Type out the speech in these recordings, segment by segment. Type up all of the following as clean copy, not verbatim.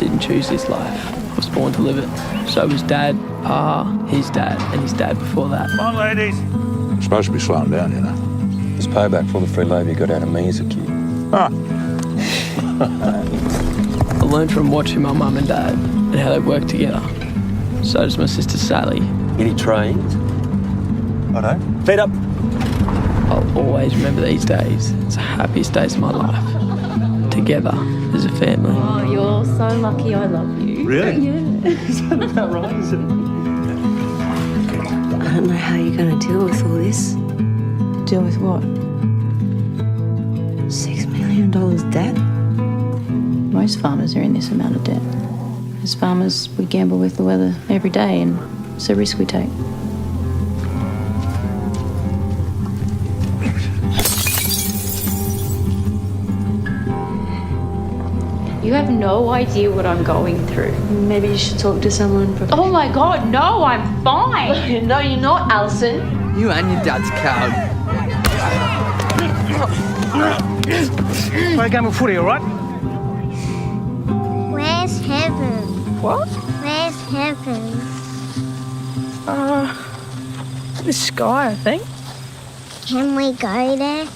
didn't choose this life. I was born to live it. So was Dad, Pa, his dad, and his dad before that. Come on, ladies. You're supposed to be slowing down, you know. It's payback for all the free labour you got out of me as a kid. Ah. I learned from watching my mum and dad and how they work together. So does my sister Sally. Any trains? I don't. Feet up. I'll always remember these days. It's the happiest days of my life. Together as a family. Oh, you're so lucky I love you. Really? Yeah. Is that about right, is it? I don't know how you're going to deal with all this. Deal with what? $6 million debt? Most farmers are in this amount of debt. As farmers, we gamble with the weather every day, and it's a risk we take. You have no idea what I'm going through. Maybe you should talk to someone. Oh my God, no, I'm fine. No, you're not, Alison. You and your dad's coward. Play a game of footy, all right? Where's heaven? What? Where's heaven? The sky, I think. Can we go there?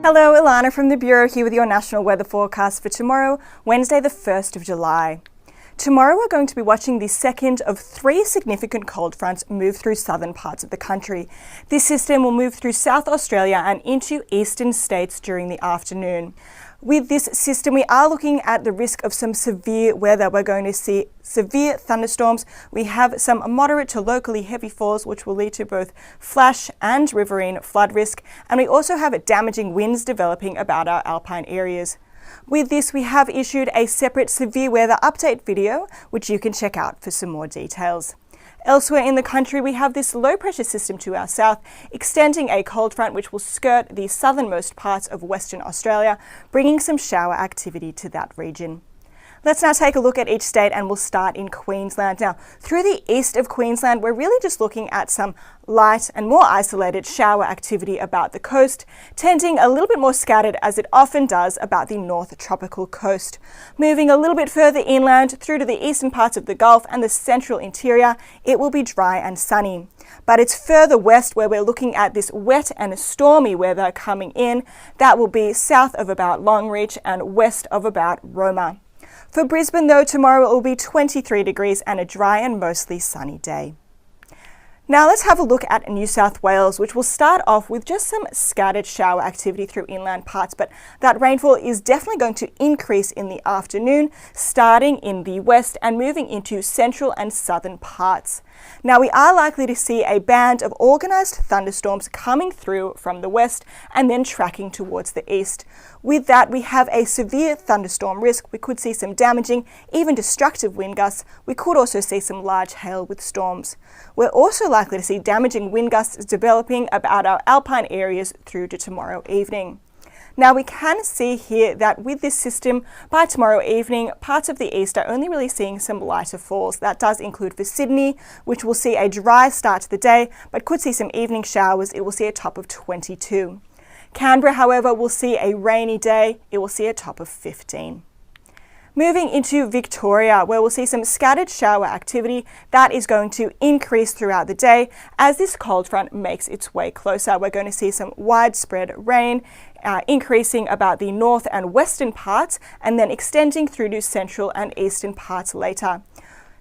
Hello, Ilana from the Bureau here with your national weather forecast for tomorrow, Wednesday the 1st of July. Tomorrow we're going to be watching the second of 3 significant cold fronts move through southern parts of the country. This system will move through South Australia and into eastern states during the afternoon. With this system, we are looking at the risk of some severe weather. We're going to see severe thunderstorms. We have some moderate to locally heavy falls, which will lead to both flash and riverine flood risk. And we also have damaging winds developing about our alpine areas. With this, we have issued a separate severe weather update video, which you can check out for some more details. Elsewhere in the country, we have this low pressure system to our south, extending a cold front which will skirt the southernmost parts of Western Australia, bringing some shower activity to that region. Let's now take a look at each state, and we'll start in Queensland. Now, through the east of Queensland, we're really just looking at some light and more isolated shower activity about the coast, tending a little bit more scattered as it often does about the north tropical coast. Moving a little bit further inland through to the eastern parts of the Gulf and the central interior, it will be dry and sunny. But it's further west where we're looking at this wet and stormy weather coming in. That will be south of about Longreach and west of about Roma. For Brisbane, though, tomorrow it will be 23 degrees and a dry and mostly sunny day. Now let's have a look at New South Wales, which will start off with just some scattered shower activity through inland parts, but that rainfall is definitely going to increase in the afternoon, starting in the west and moving into central and southern parts. Now we are likely to see a band of organised thunderstorms coming through from the west and then tracking towards the east. With that, we have a severe thunderstorm risk. We could see some damaging, even destructive wind gusts. We could also see some large hail with storms. We're also likely to see damaging wind gusts developing about our alpine areas through to tomorrow evening. Now we can see here that with this system, by tomorrow evening, parts of the east are only really seeing some lighter falls. That does include for Sydney, which will see a dry start to the day, but could see some evening showers. It will see a top of 22. Canberra, however, will see a rainy day. It will see a top of 15. Moving into Victoria, where we'll see some scattered shower activity that is going to increase throughout the day as this cold front makes its way closer. We're going to see some widespread rain, increasing about the north and western parts and then extending through to central and eastern parts later.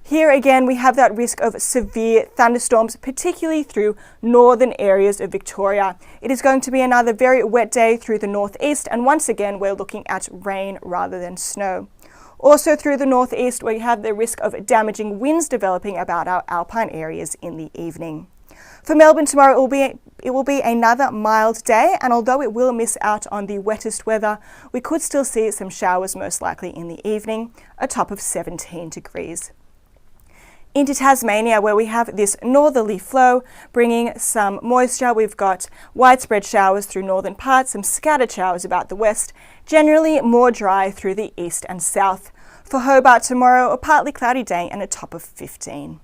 Here again, we have that risk of severe thunderstorms, particularly through northern areas of Victoria. It is going to be another very wet day through the northeast, and once again, we're looking at rain rather than snow. Also through the northeast, we have the risk of damaging winds developing about our alpine areas in the evening. For Melbourne tomorrow, it will be another mild day, and although it will miss out on the wettest weather, we could still see some showers most likely in the evening, a top of 17 degrees. Into Tasmania, where we have this northerly flow bringing some moisture. We've got widespread showers through northern parts, some scattered showers about the west, generally more dry through the east and south. For Hobart tomorrow, a partly cloudy day and a top of 15.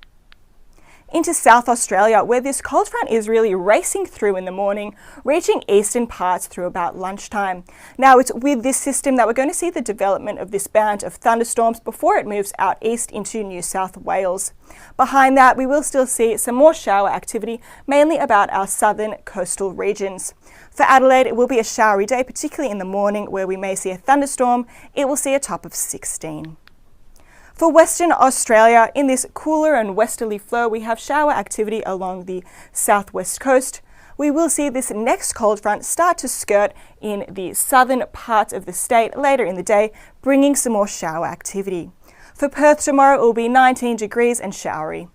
Into South Australia, where this cold front is really racing through in the morning, reaching eastern parts through about lunchtime. Now it's with this system that we're going to see the development of this band of thunderstorms before it moves out east into New South Wales. Behind that, we will still see some more shower activity, mainly about our southern coastal regions. For Adelaide, it will be a showery day, particularly in the morning, where we may see a thunderstorm. It will see a top of 16. For Western Australia, in this cooler and westerly flow, we have shower activity along the southwest coast. We will see this next cold front start to skirt in the southern parts of the state later in the day, bringing some more shower activity. For Perth tomorrow, it will be 19 degrees and showery.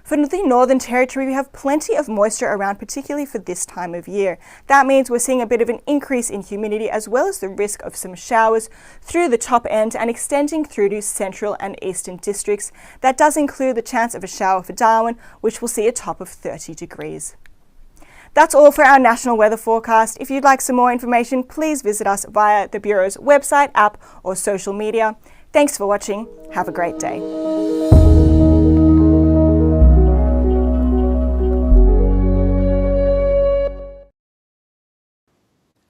For the Northern Territory, we have plenty of moisture around, particularly for this time of year. That means we're seeing a bit of an increase in humidity as well as the risk of some showers through the top end and extending through to central and eastern districts. That does include the chance of a shower for Darwin, which will see a top of 30 degrees. That's all for our national weather forecast. If you'd like some more information, please visit us via the Bureau's website, app or social media. Thanks for watching. Have a great day.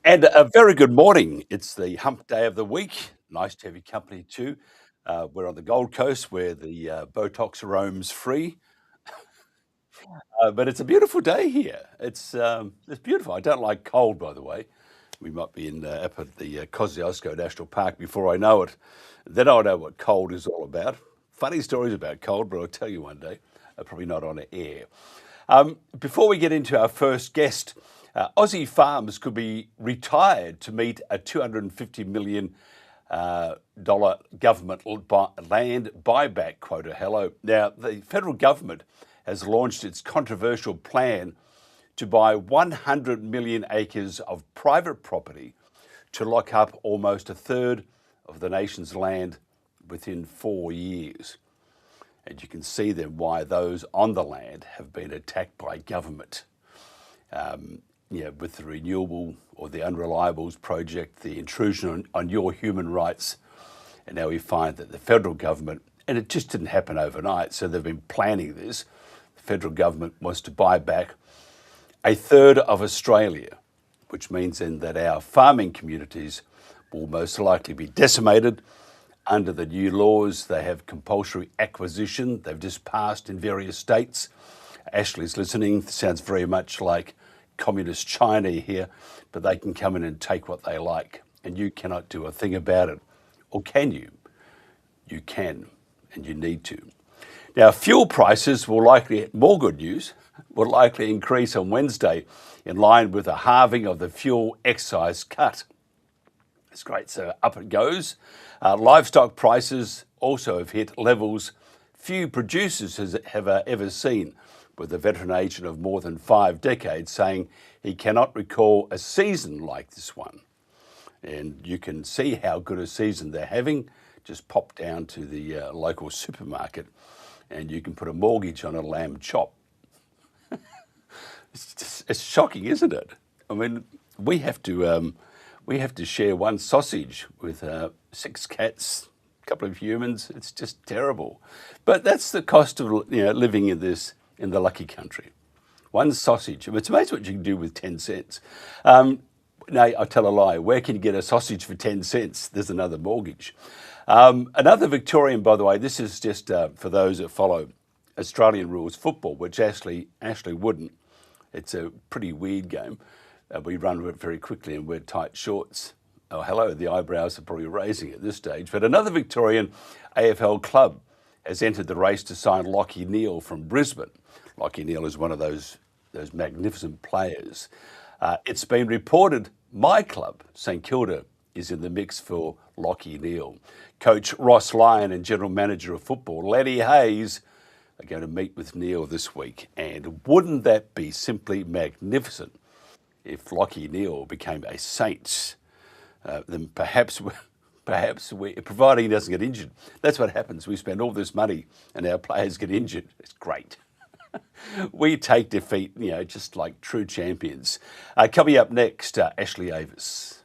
And a very good morning. It's the hump day of the week. Nice to have your company too. We're on the Gold Coast where the Botox roams free. But it's a beautiful day here. It's beautiful. I don't like cold, by the way. We might be up at the Kosciuszko National Park before I know it. Then I'll know what cold is all about. Funny stories about cold, but I'll tell you one day. Probably not on air. Before we get into our first guest, Aussie farms could be retired to meet a $250 million government land buyback quota. Hello. Now, the federal government has launched its controversial plan to buy 100 million acres of private property to lock up almost a third of the nation's land within 4 years. And you can see then why those on the land have been attacked by government. With the renewable or the unrenewables project, the intrusion on your human rights, And now we find that the federal government, and it just didn't happen overnight, so they've been planning this. The federal government wants to buy back a third of Australia, which means then that our farming communities will most likely be decimated. Under the new laws, they have compulsory acquisition. They've just passed in various states. Ashley's listening. Sounds very much like communist China here, but they can come in and take what they like, and you cannot do a thing about it. Or can you? You can, and you need to. Now, fuel prices will likely, more good news, will likely increase on Wednesday in line with a halving of the fuel excise cut. It's great, so up it goes. Livestock prices also have hit levels few producers have ever seen, with a veteran agent of more than 5 decades saying he cannot recall a season like this one. And you can see how good a season they're having. Just pop down to the local supermarket and you can put a mortgage on a lamb chop. It's shocking, isn't it? I mean, we have to share one sausage with 6 cats, a couple of humans. It's just terrible. But that's the cost of living in the lucky country. One sausage. It's amazing what you can do with 10 cents. No, I tell a lie. Where can you get a sausage for 10 cents? There's another mortgage. Another Victorian, by the way, this is just for those that follow Australian rules football, which Ashley wouldn't. It's a pretty weird game. We run it very quickly and wear tight shorts. Oh, hello, the eyebrows are probably raising at this stage. But another Victorian AFL club has entered the race to sign Lachie Neale from Brisbane. Lachie Neale is one of those magnificent players. It's been reported my club, St Kilda, is in the mix for Lachie Neale. Coach Ross Lyon and General Manager of Football, Lenny Hayes, are going to meet with Neale this week. And wouldn't that be simply magnificent if Lachie Neale became a Saints? Then perhaps we, providing he doesn't get injured. That's what happens. We spend all this money and our players get injured. It's great. We take defeat, just like true champions. Coming up next, Ashley Avis.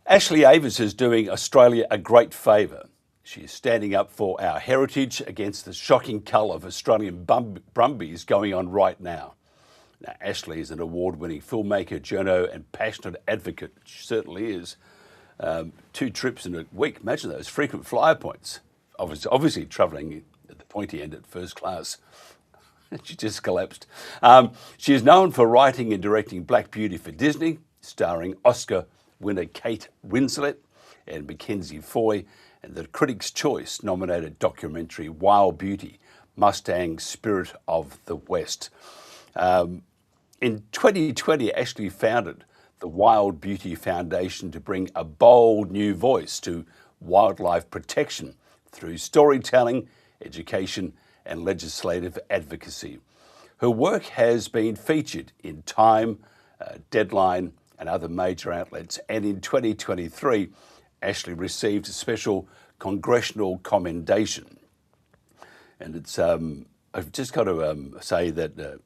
Ashley Avis is doing Australia a great favour. She is standing up for our heritage against the shocking cull of Australian brumbies going on right now. Now, Ashley is an award-winning filmmaker, journo and passionate advocate. She certainly is. 2 trips in a week. Imagine those frequent flyer points. Obviously travelling at the pointy end at first class. She just collapsed. She is known for writing and directing Black Beauty for Disney, starring Oscar winner Kate Winslet and Mackenzie and the Critics' Choice nominated documentary Wild Beauty, Mustang Spirit of the West. In 2020, Ashley founded the Wild Beauty Foundation to bring a bold new voice to wildlife protection through storytelling, education and legislative advocacy. Her work has been featured in Time, Deadline and other major outlets, and in 2023 Ashley received a Special Congressional Commendation. And it's I've just got to say that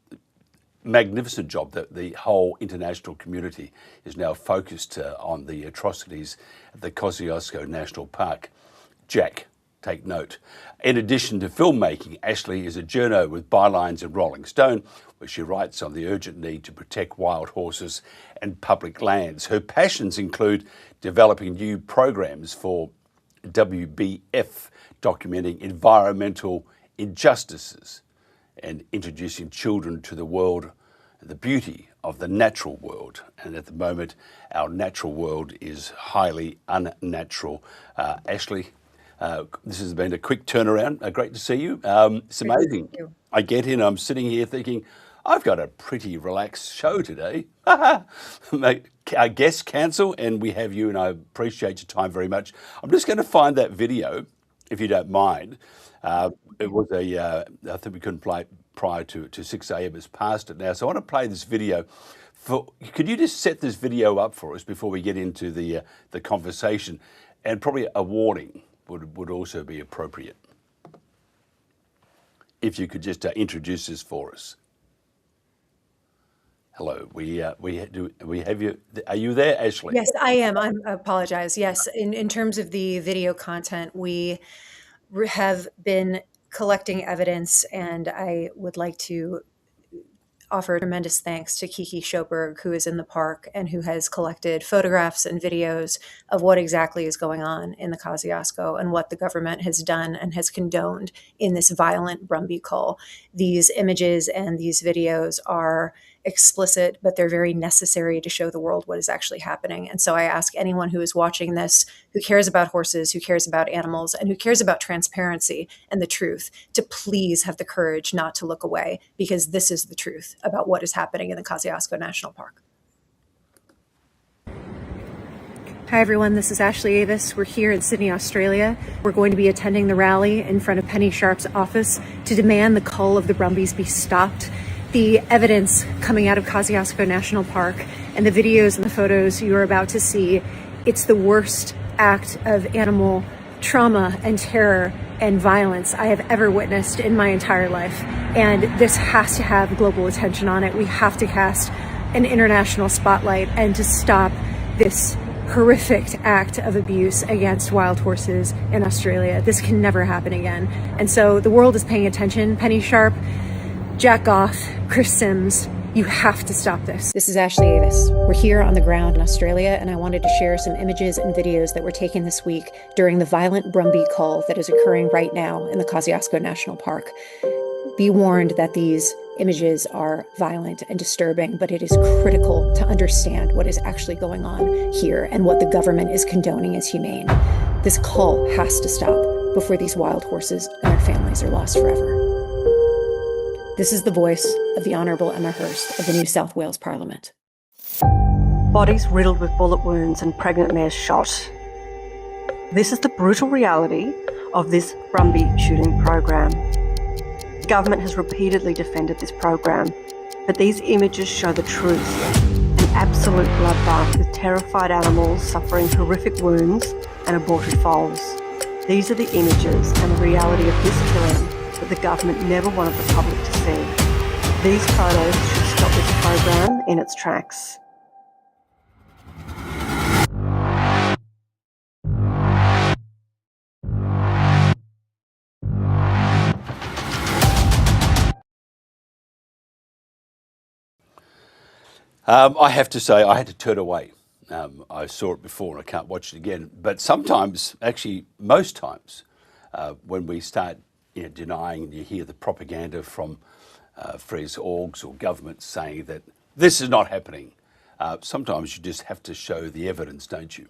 magnificent job that the whole international community is now focused on the atrocities at the Kosciuszko National Park. Jack, take note. In addition to filmmaking, Ashley is a journo with Bylines in Rolling Stone, where she writes on the urgent need to protect wild horses and public lands. Her passions include developing new programs for WBF, documenting environmental injustices, and introducing children to the world, the beauty of the natural world. And at the moment, our natural world is highly unnatural. Ashley, this has been a quick turnaround. Great to see you. It's amazing. I get in, I'm sitting here thinking, I've got a pretty relaxed show today. Our guests cancel and we have you, and I appreciate your time very much. I'm just going to find that video if you don't mind. It was I think we couldn't play it prior to 6 a.m. It's past it now. So I want to play this video. Could you just set this video up for us before we get into the conversation? And probably a warning would also be appropriate. If you could just introduce this for us. Hello, we have you. Are you there, Ashley? Yes, I am. I apologize. Yes, in terms of the video content, we have been collecting evidence, and I would like to offer tremendous thanks to Kiki Schoberg, who is in the park and who has collected photographs and videos of what exactly is going on in the Kosciuszko and what the government has done and has condoned in this violent Brumby cull. These images and these videos are explicit, but they're very necessary to show the world what is actually happening. And so I ask anyone who is watching this, who cares about horses, who cares about animals, and who cares about transparency and the truth, to please have the courage not to look away, because this is the truth about what is happening in the Kosciuszko National Park. Hi everyone, this is Ashley Avis. We're here in Sydney, Australia. We're going to be attending the rally in front of Penny Sharp's office to demand the cull of the Brumbies be stopped. The evidence coming out of Kosciuszko National Park and the videos and the photos you are about to see, it's the worst act of animal trauma and terror and violence I have ever witnessed in my entire life. And this has to have global attention on it. We have to cast an international spotlight and to stop this horrific act of abuse against wild horses in Australia. This can never happen again. And so the world is paying attention. Penny Sharp, Jack Goff, Chris Sims, you have to stop this. This is Ashley Avis. We're here on the ground in Australia, and I wanted to share some images and videos that were taken this week during the violent Brumby cull that is occurring right now in the Kosciuszko National Park. Be warned that these images are violent and disturbing, but it is critical to understand what is actually going on here and what the government is condoning as humane. This cull has to stop before these wild horses and their families are lost forever. This is the voice of the Honourable Emma Hurst of the New South Wales Parliament. Bodies riddled with bullet wounds and pregnant mares shot. This is the brutal reality of this Brumby shooting program. The government has repeatedly defended this program, but these images show the truth. An absolute bloodbath with terrified animals suffering horrific wounds and aborted foals. These are the images and the reality of this killing that the government never wanted the public to see. These photos should stop this program in its tracks. I have to say, I had to turn away. I saw it before and I can't watch it again. But sometimes, actually most times, when we start denying, and you hear the propaganda from Fres orgs or governments saying that this is not happening, sometimes you just have to show the evidence, don't you?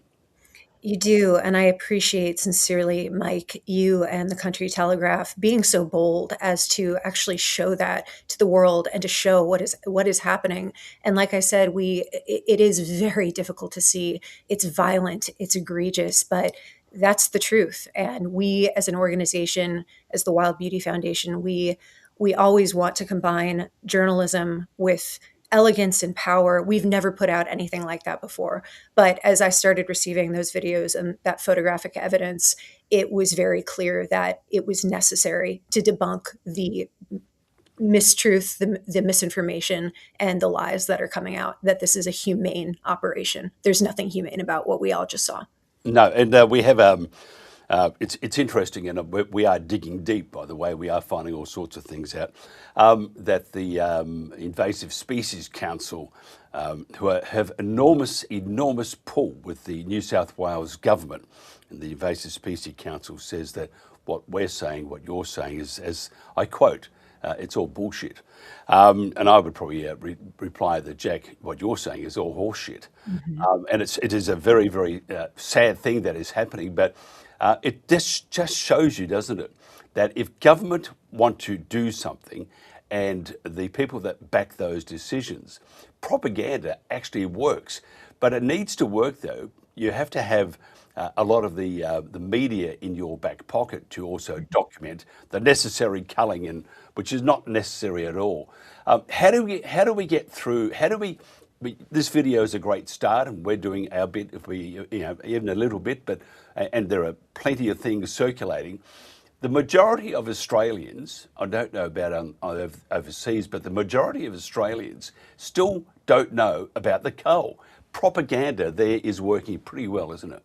You do, and I appreciate sincerely, Mike, you and the Country Telegraph being so bold as to actually show that to the world and to show what is happening. And like I said, it is very difficult to see. It's violent, it's egregious, but that's the truth. And we, as an organization, as the Wild Beauty Foundation, we always want to combine journalism with elegance and power. We've never put out anything like that before. But as I started receiving those videos and that photographic evidence, it was very clear that it was necessary to debunk the mistruth, the misinformation, and the lies that are coming out, that this is a humane operation. There's nothing humane about what we all just saw. No, and we have, it's interesting, and we are digging deep, by the way. We are finding all sorts of things out, that the Invasive Species Council, who have enormous pull with the New South Wales government, and the Invasive Species Council says that what we're saying, what you're saying is, as I quote, it's all bullshit. And I would probably reply that, Jack, what you're saying is all horseshit. Mm-hmm. And it is a very, very sad thing that is happening, but it just shows you, doesn't it, that if government want to do something and the people that back those decisions, propaganda actually works. But it needs to work, though. You have to have a lot of the media in your back pocket to also document the necessary culling, and which is not necessary at all. How do we get through? This video is a great start, and we're doing our bit if we even a little bit, but and there are plenty of things circulating. The majority of Australians, I don't know about overseas, but the majority of Australians still don't know about the Cull. Propaganda there is working pretty well, isn't it?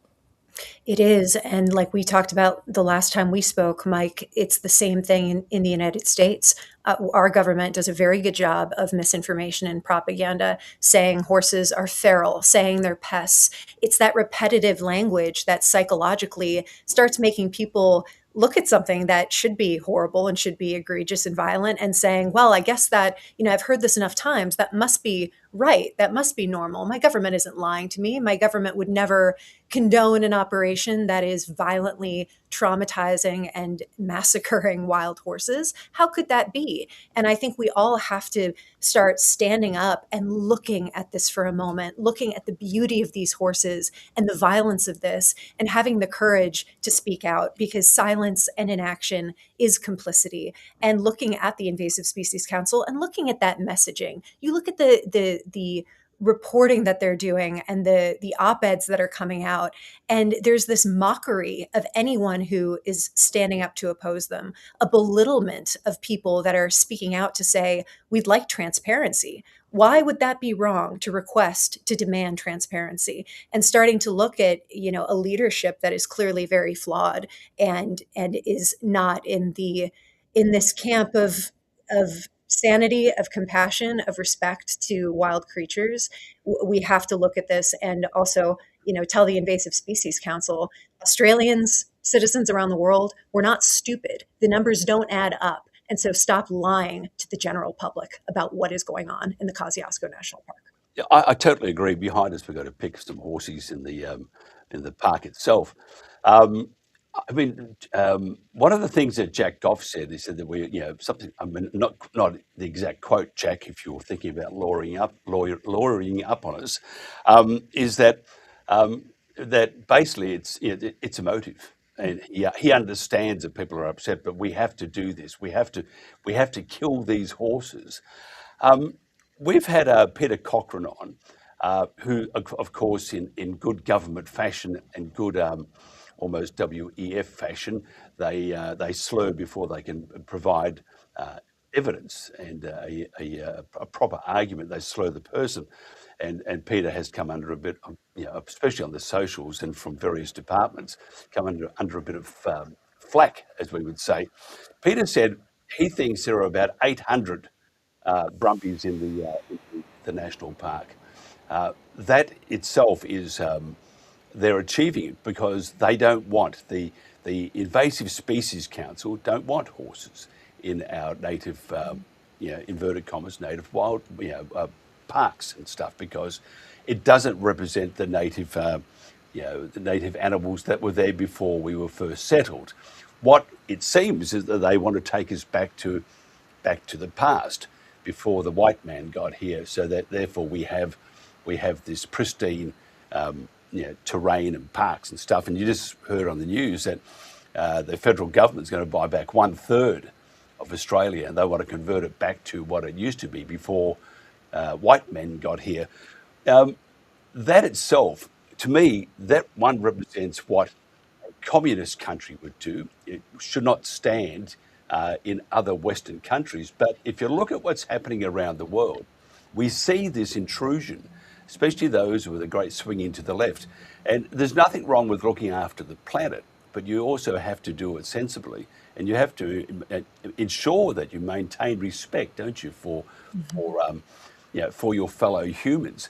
It is. And like we talked about the last time we spoke, Mike, it's the same thing in the United States. Our government does a very good job of misinformation and propaganda, saying horses are feral, saying they're pests. It's that repetitive language that psychologically starts making people look at something that should be horrible and should be egregious and violent and saying, well, I guess that, I've heard this enough times, that must be right. That must be normal. My government isn't lying to me. My government would never condone an operation that is violently traumatizing and massacring wild horses. How could that be? And I think we all have to start standing up and looking at this for a moment, looking at the beauty of these horses and the violence of this, and having the courage to speak out, because silence and inaction is complicity. And looking at the Invasive Species Council and looking at that messaging, you look at the reporting that they're doing and the op-eds that are coming out, and there's this mockery of anyone who is standing up to oppose them, a belittlement of people that are speaking out to say, we'd like transparency. Why would that be wrong to request, to demand transparency? And starting to look at, a leadership that is clearly very flawed and is not in this camp of sanity, of compassion, of respect to wild creatures. We have to look at this and also, tell the Invasive Species Council, Australians, citizens around the world, we're not stupid. The numbers don't add up. And so stop lying to the general public about what is going on in the Kosciuszko National Park. Yeah, I totally agree. Behind us, we've got to pick some horses in the park itself. One of the things that Jack Goff said, he said that something. I mean, not the exact quote, Jack, if you're thinking about lawyering up on us, is that that basically it's emotive. And he understands that people are upset, but we have to do this. We have to kill these horses. We've had Peter Cochrane on, who, of course, in good government fashion and good almost WEF fashion, they slur before they can provide evidence and a proper argument. They slur the person. And Peter has come under a bit, especially on the socials and from various departments, come under a bit of flack, as we would say. Peter said he thinks there are about 800 Brumbies in the national park. That itself is, they're achieving it because they don't want, the Invasive Species Council don't want horses in our native, inverted commas, native wild, parks and stuff, because it doesn't represent the native, the native animals that were there before we were first settled. What it seems is that they want to take us back to the past before the white man got here, so that therefore we have this pristine, terrain and parks and stuff. And you just heard on the news that the federal government's going to buy back 1/3 of Australia, and they want to convert it back to what it used to be before white men got here. That itself, to me, that one represents what a communist country would do. It should not stand in other Western countries. But if you look at what's happening around the world, we see this intrusion, especially those with a great swing into the left. And there's nothing wrong with looking after the planet, but you also have to do it sensibly. And you have to ensure that you maintain respect, don't you, for your fellow humans.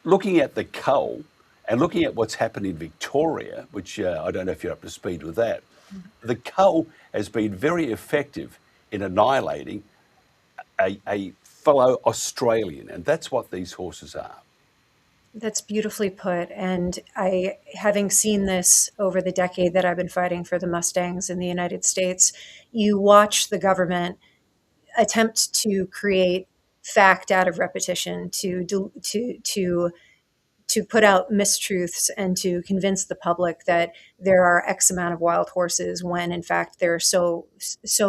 Looking at the Cull and looking at what's happened in Victoria, which I don't know if you're up to speed with that, the Cull has been very effective in annihilating a fellow Australian, and that's what these horses are. That's beautifully put. And having seen this over the decade that I've been fighting for the Mustangs in the United States, you watch the government attempt to create fact out of repetition, to put out mistruths and to convince the public that there are X amount of wild horses when in fact there are so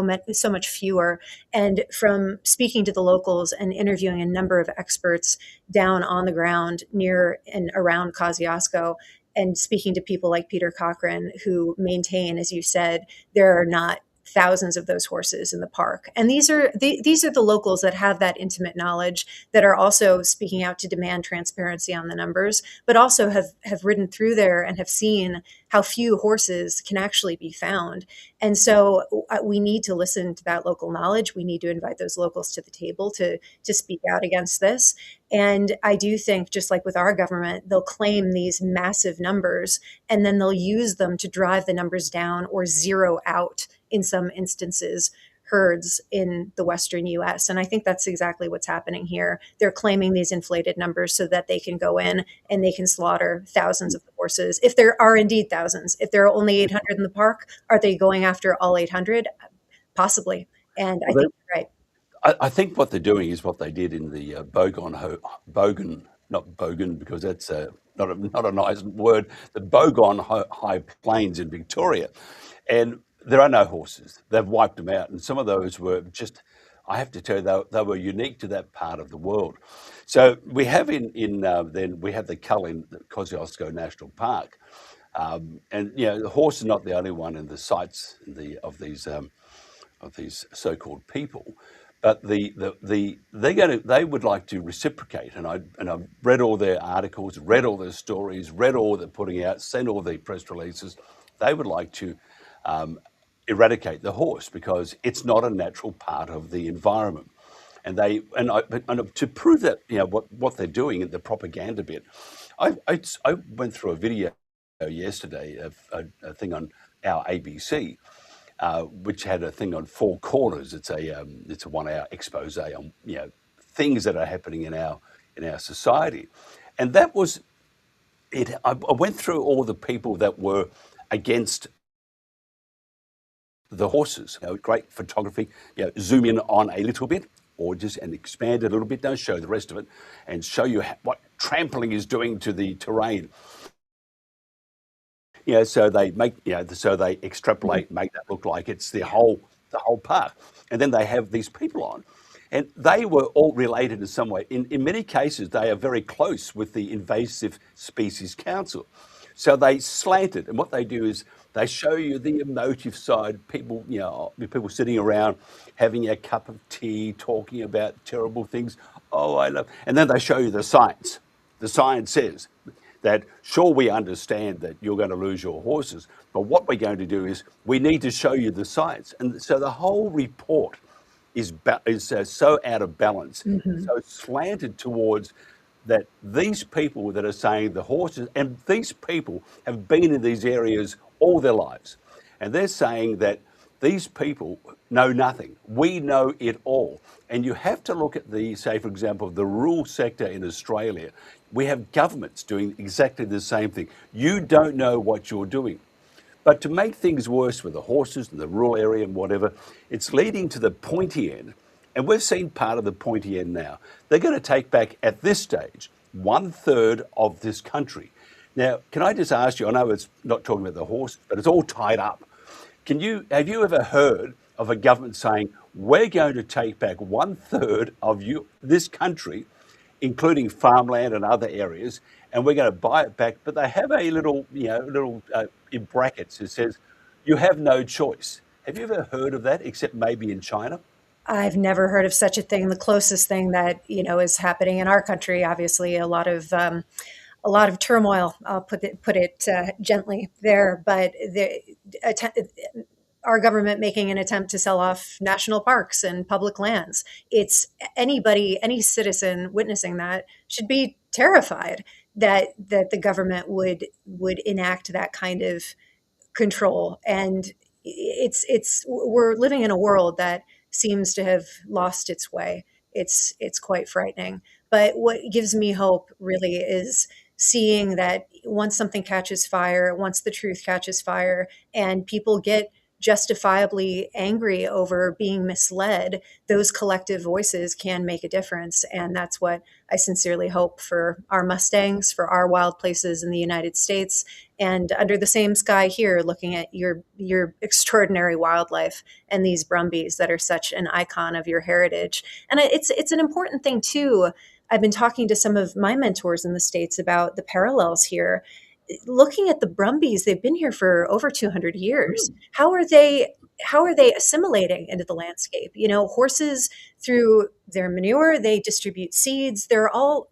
much fewer. And from speaking to the locals and interviewing a number of experts down on the ground near and around Kosciuszko, and speaking to people like Peter Cochran, who maintain, as you said, there are not thousands of those horses in the park. And these are the locals that have that intimate knowledge, that are also speaking out to demand transparency on the numbers, but also have ridden through there and have seen how few horses can actually be found. And so we need to listen to that local knowledge. We need to invite those locals to the table to speak out against this. And I do think, just like with our government, they'll claim these massive numbers and then they'll use them to drive the numbers down or zero out, in some instances, herds in the Western US. And I think that's exactly what's happening here. They're claiming these inflated numbers so that they can go in and they can slaughter thousands of horses. If there are indeed thousands, if there are only 800 in the park, are they going after all 800? Possibly. And I think you're right. I think what they're doing is what they did in the Bogan, not Bogan because that's not a nice word, the Bogan High Plains in Victoria. And there are no horses. They've wiped them out. And some of those were just, I have to tell you, they were unique to that part of the world. So we have then we have the Cull in the Kosciuszko National Park. And, the horse is not the only one in the sites of these so-called people. But they would like to reciprocate, and I've read all their articles, read all their stories, read all they're putting out, sent all the press releases. They would like to eradicate the horse because it's not a natural part of the environment. And to prove that, what they're doing in the propaganda bit, I went through a video yesterday of a thing on our ABC. Which had a thing on Four Corners. It's a 1 hour expose on things that are happening in our society, and that was it. I went through all the people that were against the horses. Great photography. Zoom in on a little bit, or just and expand it a little bit. Don't show the rest of it, and show you what trampling is doing to the terrain. So they they extrapolate, make that look like it's the whole park. And then they have these people on. And they were all related in some way. In many cases, they are very close with the Invasive Species Council. So they slant it. And what they do is they show you the emotive side, people sitting around having a cup of tea, talking about terrible things. Oh, I love. And then they show you the science. The science says that, sure, we understand that you're going to lose your horses, but what we're going to do is we need to show you the science. And so the whole report is so out of balance, so slanted towards that these people that are saying the horses, and these people have been in these areas all their lives, and they're saying that these people know nothing. We know it all. And you have to look at say, for example, the rural sector in Australia. We have governments doing exactly the same thing. You don't know what you're doing. But to make things worse with the horses and the rural area and whatever, it's leading to the pointy end. And we've seen part of the pointy end now. They're going to take back, at this stage, 1/3 of this country. Now, can I just ask you, I know it's not talking about the horse, but it's all tied up. Have you ever heard of a government saying, we're going to take back 1/3 of this country, including farmland and other areas, and we're going to buy it back? But they have a little in brackets that says, you have no choice. Have you ever heard of that, except maybe in China? I've never heard of such a thing. The closest thing that is happening in our country, obviously, a lot of turmoil. I'll put it gently there, but our government making an attempt to sell off national parks and public lands. It's any citizen witnessing that should be terrified that the government would enact that kind of control. And we're living in a world that seems to have lost its way. It's quite frightening. But what gives me hope really is seeing that once something catches fire, once the truth catches fire, and people get justifiably angry over being misled, those collective voices can make a difference. And that's what I sincerely hope for our Mustangs, for our wild places in the United States, and under the same sky here, looking at your extraordinary wildlife and these brumbies that are such an icon of your heritage. And it's an important thing too. I've been talking to some of my mentors in the States about the parallels here. Looking at the brumbies, they've been here for over 200 years. How are they assimilating into the landscape? You know, horses, through their manure, they distribute seeds. There are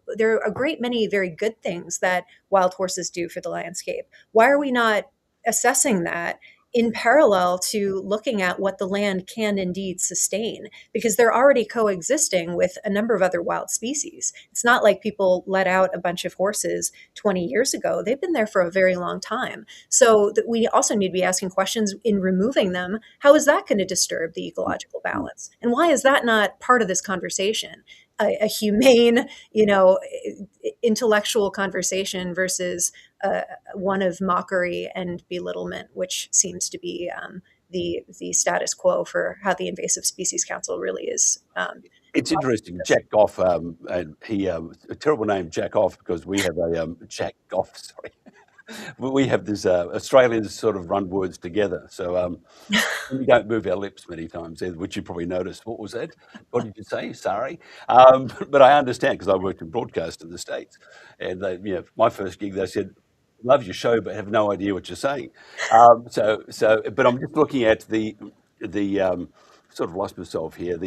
a great many very good things that wild horses do for the landscape. Why are we not assessing that in parallel to looking at what the land can indeed sustain? Because they're already coexisting with a number of other wild species. It's not like people let out a bunch of horses 20 years ago. They've been there for a very long time. So we also need to be asking questions in removing them. How is that going to disturb the ecological balance? And why is that not part of this conversation? A humane, intellectual conversation versus one of mockery and belittlement, which seems to be the status quo for how the Invasive Species Council really is. It's interesting. Jack Goff, and he a terrible name, Jack Off, because we have a Jack Goff. Sorry, we have this Australians sort of run words together. So we don't move our lips many times, which you probably noticed. What was that? What did you say? Sorry, but I understand because I worked in broadcast in the States, and my first gig, they said, "Love your show, but have no idea what you're saying." But I'm just looking at the sort of lost myself here.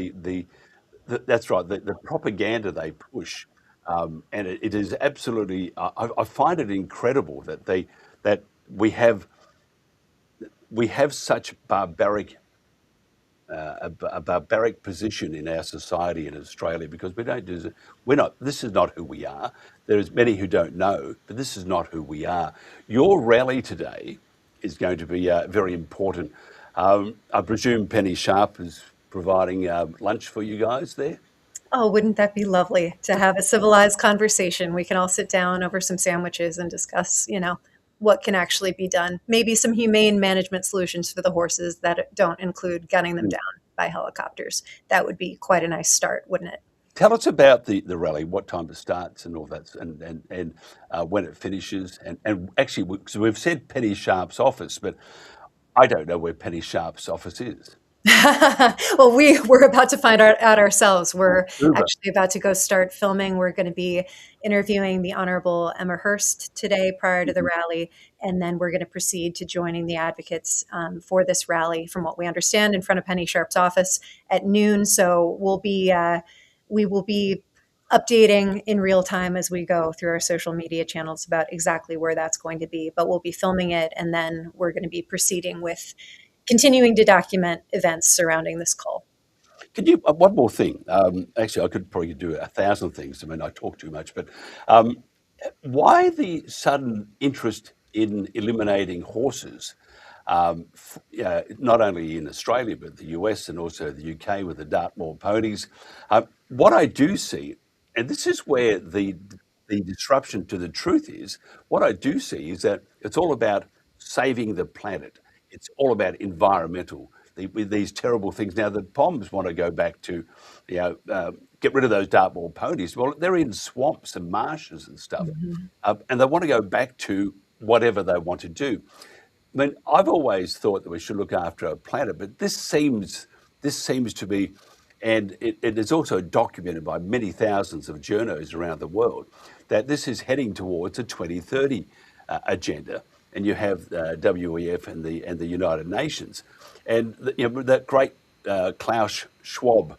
That's right. The propaganda they push, and it is absolutely. I find it incredible that we have such barbaric a barbaric position in our society in Australia because we're not. This is not who we are. There's many who don't know, but this is not who we are. Your rally today is going to be very important. I presume Penny Sharp is providing lunch for you guys there? Oh, wouldn't that be lovely to have a civilized conversation? We can all sit down over some sandwiches and discuss, what can actually be done. Maybe some humane management solutions for the horses that don't include gunning them down by helicopters. That would be quite a nice start, wouldn't it? Tell us about the rally, what time it starts and all that, and when it finishes. And actually, so we've said Penny Sharp's office, but I don't know where Penny Sharp's office is. Well, we're about to find out ourselves. We're actually about to go start filming. We're going to be interviewing the Honorable Emma Hurst today prior to the rally, and then we're going to proceed to joining the advocates for this rally, from what we understand, in front of Penny Sharp's office at noon. So we will be updating in real time as we go through our social media channels about exactly where that's going to be. But we'll be filming it, and then we're going to be proceeding with continuing to document events surrounding this call. Can you, one more thing, actually I could probably do 1,000 things, I mean I talk too much, but why the sudden interest in eliminating horses, not only in Australia but the US and also the UK with the Dartmoor ponies? What I do see, and this is where the disruption to the truth is, what I do see is that it's all about saving the planet. It's all about environmental, with these terrible things. Now, the Poms want to go back to, get rid of those Dartmoor ponies. Well, they're in swamps and marshes and stuff, and they want to go back to whatever they want to do. I mean, I've always thought that we should look after our planet, but this seems to be, and it is also documented by many thousands of journos around the world, that this is heading towards a 2030 agenda. And you have WEF and the United Nations, and that great Klaus Schwab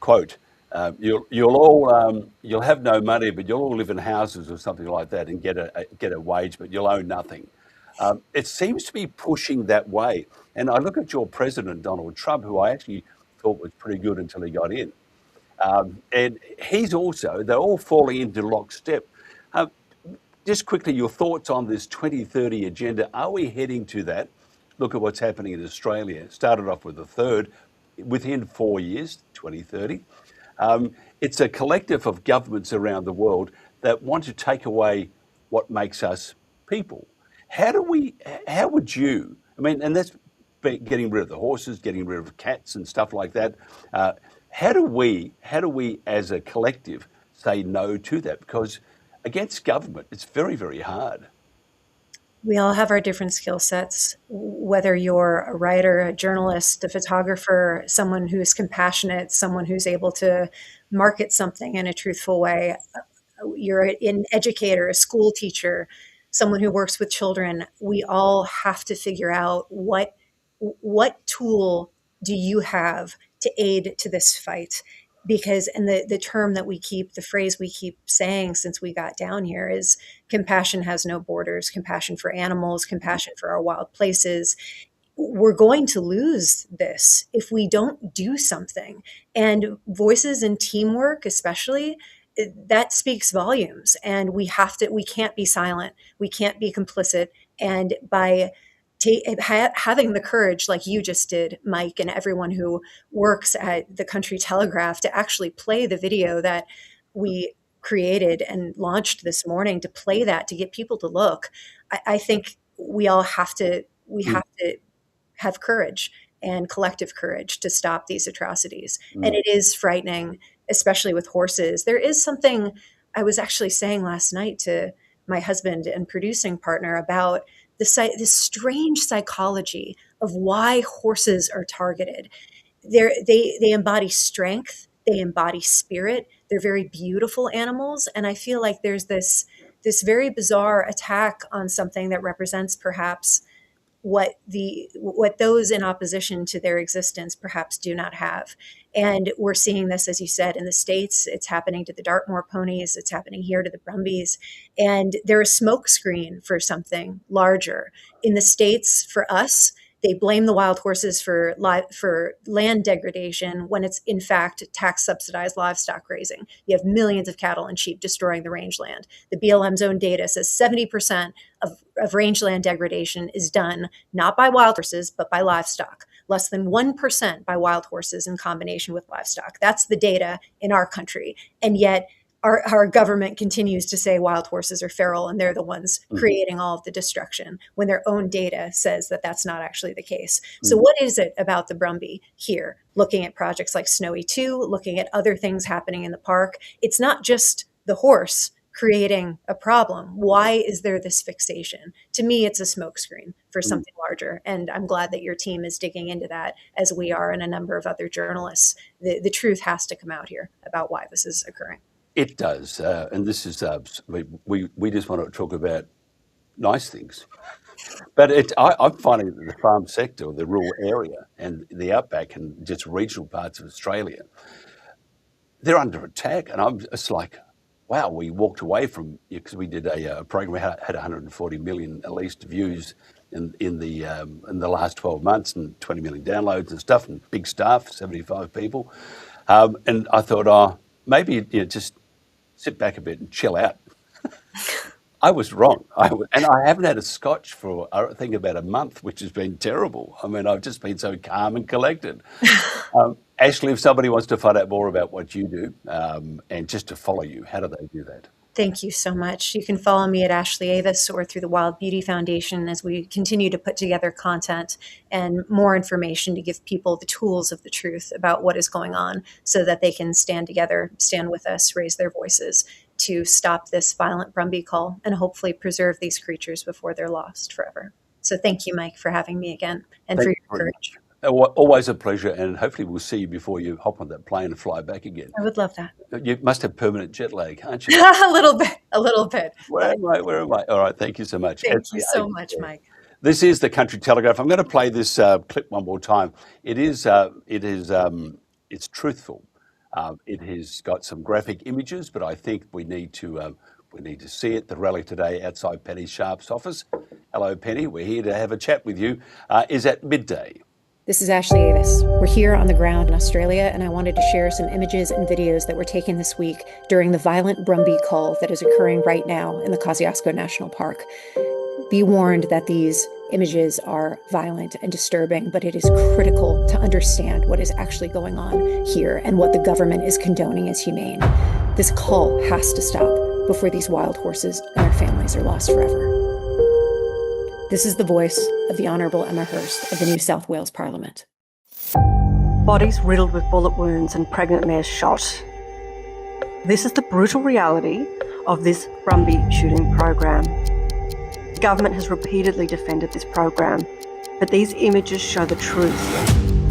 quote: "You'll have no money, but you'll all live in houses or something like that, and get a wage, but you'll own nothing." It seems to be pushing that way. And I look at your president, Donald Trump, who I actually thought was pretty good until he got in, and they're all falling into lockstep. Just quickly, your thoughts on this 2030 agenda. Are we heading to that? Look at what's happening in Australia. It started off with a third. Within 4 years, 2030. It's a collective of governments around the world that want to take away what makes us people. How would you, I mean, and that's getting rid of the horses, getting rid of cats and stuff like that. How do we as a collective say no to that? Because against government, it's very, very hard. We all have our different skill sets, whether you're a writer, a journalist, a photographer, someone who's compassionate, someone who's able to market something in a truthful way. You're an educator, a school teacher, someone who works with children. We all have to figure out what tool do you have to aid to this fight? Because, and the term that we keep, the phrase we keep saying since we got down here is compassion has no borders, compassion for animals, compassion for our wild places. We're going to lose this if we don't do something. And voices and teamwork, especially, that speaks volumes. And we can't be silent. We can't be complicit. And by having the courage, like you just did, Mike, and everyone who works at the Country Telegraph, to actually play the video that we created and launched this morning, to play that, to get people to look, I think we all have to have courage and collective courage to stop these atrocities. And it is frightening, especially with horses. There is something I was actually saying last night to my husband and producing partner about this strange psychology of why horses are targeted. They embody strength, they embody spirit, they're very beautiful animals, and I feel like there's this very bizarre attack on something that represents perhaps what those in opposition to their existence perhaps do not have. And we're seeing this, as you said, in the States. It's happening to the Dartmoor ponies. It's happening here to the Brumbies. And they're a smokescreen for something larger. In the States, for us, they blame the wild horses for land degradation when it's in fact tax-subsidized livestock grazing. You have millions of cattle and sheep destroying the rangeland. The BLM's own data says 70% of rangeland degradation is done not by wild horses, but by livestock. Less than 1% by wild horses in combination with livestock. That's the data in our country. And yet our government continues to say wild horses are feral and they're the ones creating all of the destruction, when their own data says that that's not actually the case. So what is it about the Brumby here? Looking at projects like Snowy 2, looking at other things happening in the park, it's not just the horse creating a problem. Why is there this fixation? To me, it's a smokescreen for something larger. And I'm glad that your team is digging into that, as we are, and a number of other journalists. The truth has to come out here about why this is occurring. It does, and this is we just want to talk about nice things, but I'm finding that the farm sector, the rural area, and the outback, and just regional parts of Australia, they're under attack, and it's like, wow, we walked away from, because we did a program had 140 million at least views in the last 12 months, and 20 million downloads and stuff, and big staff, 75 people, and I thought, maybe just sit back a bit and chill out. I was wrong. And I haven't had a scotch for, I think, about a month, which has been terrible. I mean, I've just been so calm and collected. Ashley, if somebody wants to find out more about what you do and just to follow you, how do they do that? Thank you so much. You can follow me at Ashley Avis or through the Wild Beauty Foundation as we continue to put together content and more information to give people the tools of the truth about what is going on, so that they can stand together, stand with us, raise their voices to stop this violent Brumby cull and hopefully preserve these creatures before they're lost forever. So thank you, Mike, for having me again and for your courage. Always a pleasure, and hopefully we'll see you before you hop on that plane and fly back again. I would love that. You must have permanent jet lag, aren't you? A little bit. Where am I? All right, thank you so much. Thank you so much, Mike. This is the Country Telegraph. I'm going to play this clip one more time. It's truthful. It has got some graphic images, but I think we need to see it. The rally today outside Penny Sharp's office. Hello, Penny. We're here to have a chat with you. Is at midday. This is Ashley Avis. We're here on the ground in Australia, and I wanted to share some images and videos that were taken this week during the violent Brumby cull that is occurring right now in the Kosciuszko National Park. Be warned that these images are violent and disturbing, but it is critical to understand what is actually going on here and what the government is condoning as humane. This cull has to stop before these wild horses and their families are lost forever. This is the voice of the Honourable Emma Hurst of the New South Wales Parliament. Bodies riddled with bullet wounds and pregnant mares shot. This is the brutal reality of this Brumby shooting program. The government has repeatedly defended this program, but these images show the truth.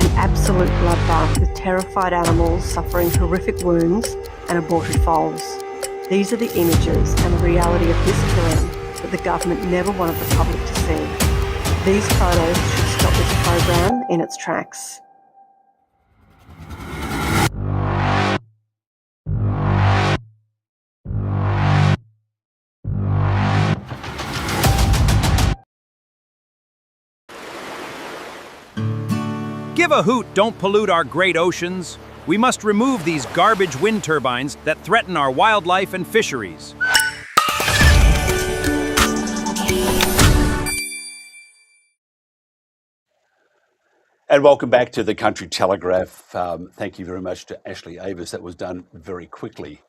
An absolute bloodbath with terrified animals suffering horrific wounds and aborted foals. These are the images and the reality of this killing that the government never wanted the public to see. These photos should stop this program in its tracks. Give a hoot, don't pollute our great oceans. We must remove these garbage wind turbines that threaten our wildlife and fisheries. And welcome back to the Country Telegraph. Thank you very much to Ashley Avis. That was done very quickly.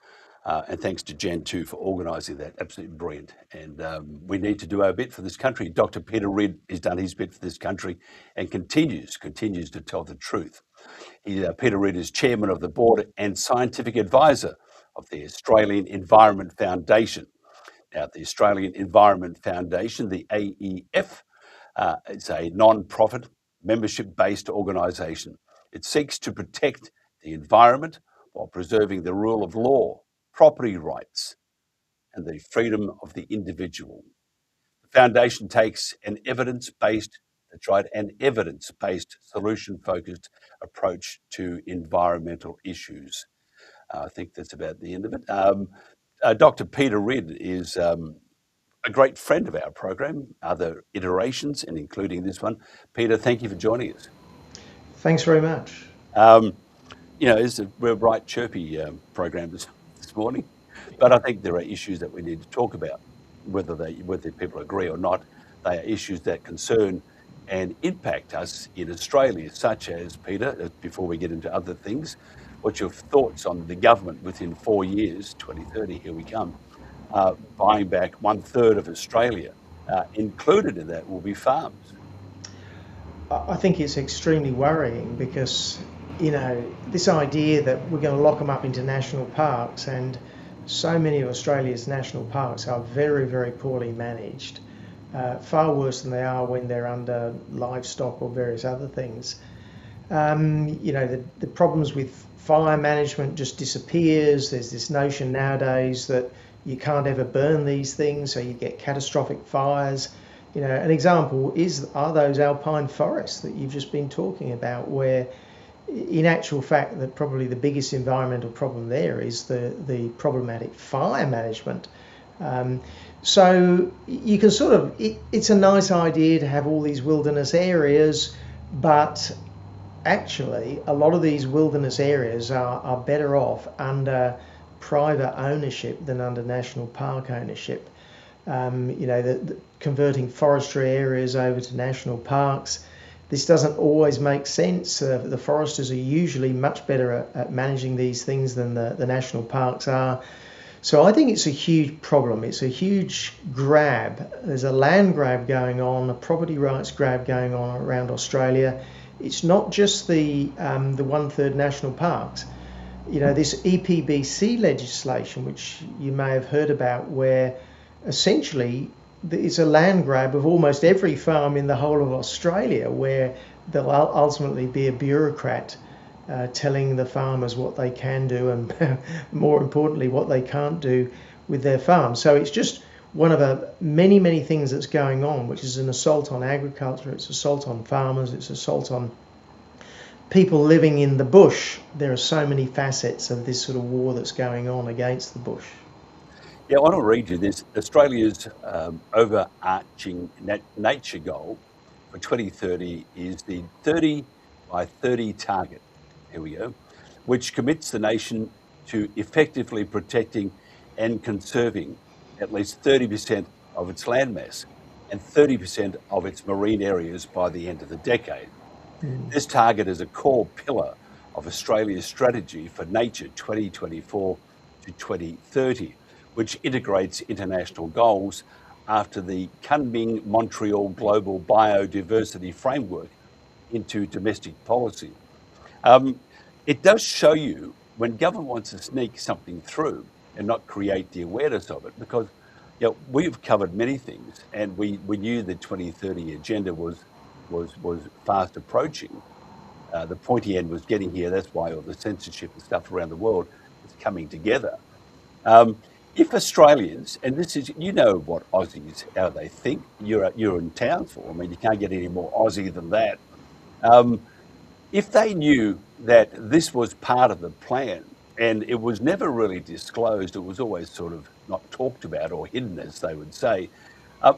And thanks to Jen too for organising that. Absolutely brilliant. And we need to do our bit for this country. Dr. Peter Ridd has done his bit for this country and continues to tell the truth. Peter Ridd is chairman of the board and scientific advisor of the Australian Environment Foundation. Now, the Australian Environment Foundation, the AEF, it's a non-profit, membership-based organisation. It seeks to protect the environment while preserving the rule of law, property rights, and the freedom of the individual. The foundation takes an evidence-based, solution-focused approach to environmental issues. I think that's about the end of it. Dr. Peter Ridd is a great friend of our program, other iterations, and including this one. Peter, thank you for joining us. Thanks very much. We're a bright, chirpy program this morning, but I think there are issues that we need to talk about, whether people agree or not. They are issues that concern and impact us in Australia, such as, Peter, before we get into other things, what's your thoughts on the government within 4 years, 2030, here we come, buying back 1/3 of Australia? Included in that will be farms. I think it's extremely worrying because, this idea that we're going to lock them up into national parks, and so many of Australia's national parks are very, very poorly managed, far worse than they are when they're under livestock or various other things. The problems with fire management just disappears. There's this notion nowadays that you can't ever burn these things, so you get catastrophic fires. An example are those alpine forests that you've just been talking about, where in actual fact that probably the biggest environmental problem there is the problematic fire management. So you can it's a nice idea to have all these wilderness areas, but actually a lot of these wilderness areas are better off under private ownership than under national park ownership. Converting forestry areas over to national parks, this doesn't always make sense. The foresters are usually much better at managing these things than the national parks are. So I think it's a huge problem. It's a huge grab. There's a land grab going on, a property rights grab going on around Australia. It's not just the 1/3 national parks. This EPBC legislation, which you may have heard about, where essentially it's a land grab of almost every farm in the whole of Australia, where there'll ultimately be a bureaucrat telling the farmers what they can do and more importantly what they can't do with their farms. So it's just one of many, many things that's going on, which is an assault on agriculture, it's assault on farmers, it's assault on people living in the bush. There are so many facets of this sort of war that's going on against the bush. Yeah, I want to read you this. Australia's overarching nature goal for 2030 is the 30 by 30 target. Here we go, which commits the nation to effectively protecting and conserving at least 30% of its landmass and 30% of its marine areas by the end of the decade. This target is a core pillar of Australia's strategy for nature 2024 to 2030, which integrates international goals after the Kunming Montreal Global Biodiversity Framework into domestic policy. It does show you when government wants to sneak something through and not create the awareness of it, because we've covered many things, and we knew the 2030 agenda was fast approaching. The pointy end was getting here. That's why all the censorship and stuff around the world is coming together. If Australians, and this is, what Aussies, how they think, you're in town for. I mean, you can't get any more Aussie than that. If they knew that this was part of the plan, and it was never really disclosed, it was always sort of not talked about or hidden, as they would say,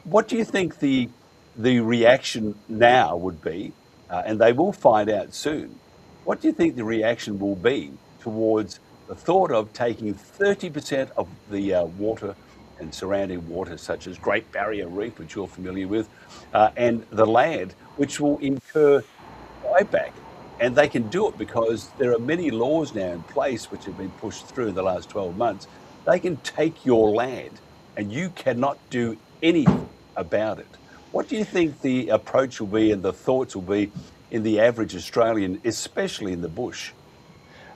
what do you think the reaction now would be? And they will find out soon. What do you think the reaction will be towards the thought of taking 30% of the water and surrounding water, such as Great Barrier Reef, which you're familiar with, and the land, which will incur buyback? And they can do it because there are many laws now in place which have been pushed through in the last 12 months. They can take your land and you cannot do anything about it. What do you think the approach will be and the thoughts will be in the average Australian, especially in the bush?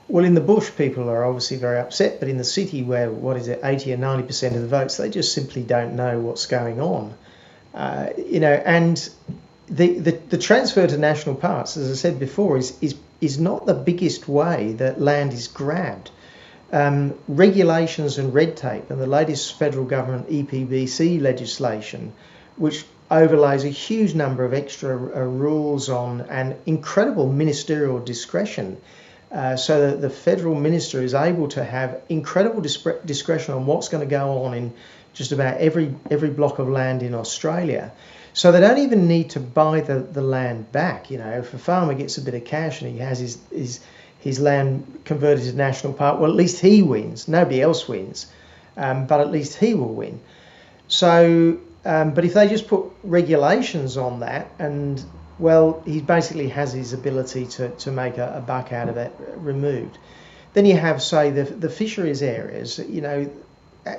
Well, in the bush, people are obviously very upset, but in the city where, 80 or 90% of the votes, they just simply don't know what's going on. And the transfer to national parks, as I said before, is not the biggest way that land is grabbed. Regulations and red tape and the latest federal government EPBC legislation, which overlays a huge number of extra rules on and incredible ministerial discretion, so that the federal minister is able to have incredible discretion on what's going to go on in just about every block of land in Australia. So they don't even need to buy the land back. If a farmer gets a bit of cash and he has his land converted to national park, well, at least he wins. Nobody else wins, but at least he will win. So, but if they just put regulations on that, and well, he basically has his ability to make a buck out of it removed. Then you have, say, the fisheries areas.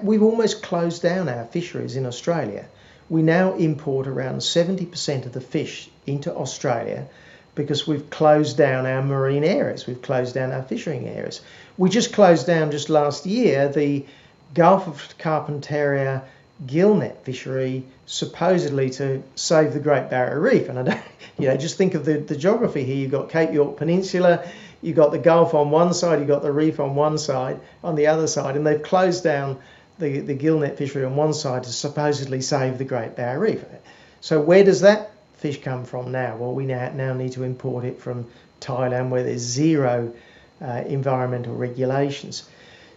We've almost closed down our fisheries in Australia. We now import around 70% of the fish into Australia because we've closed down our marine areas. We've closed down our fishing areas. We just closed down just last year the Gulf of Carpentaria gillnet fishery, supposedly to save the Great Barrier Reef. And I don't, just think of the geography here. You've got Cape York Peninsula, you've got the Gulf on one side, you've got the reef on one side, on the other side, and they've closed down the gillnet fishery on one side to supposedly save the Great Barrier Reef. So where does that fish come from now? Well, we now need to import it from Thailand, where there's zero environmental regulations.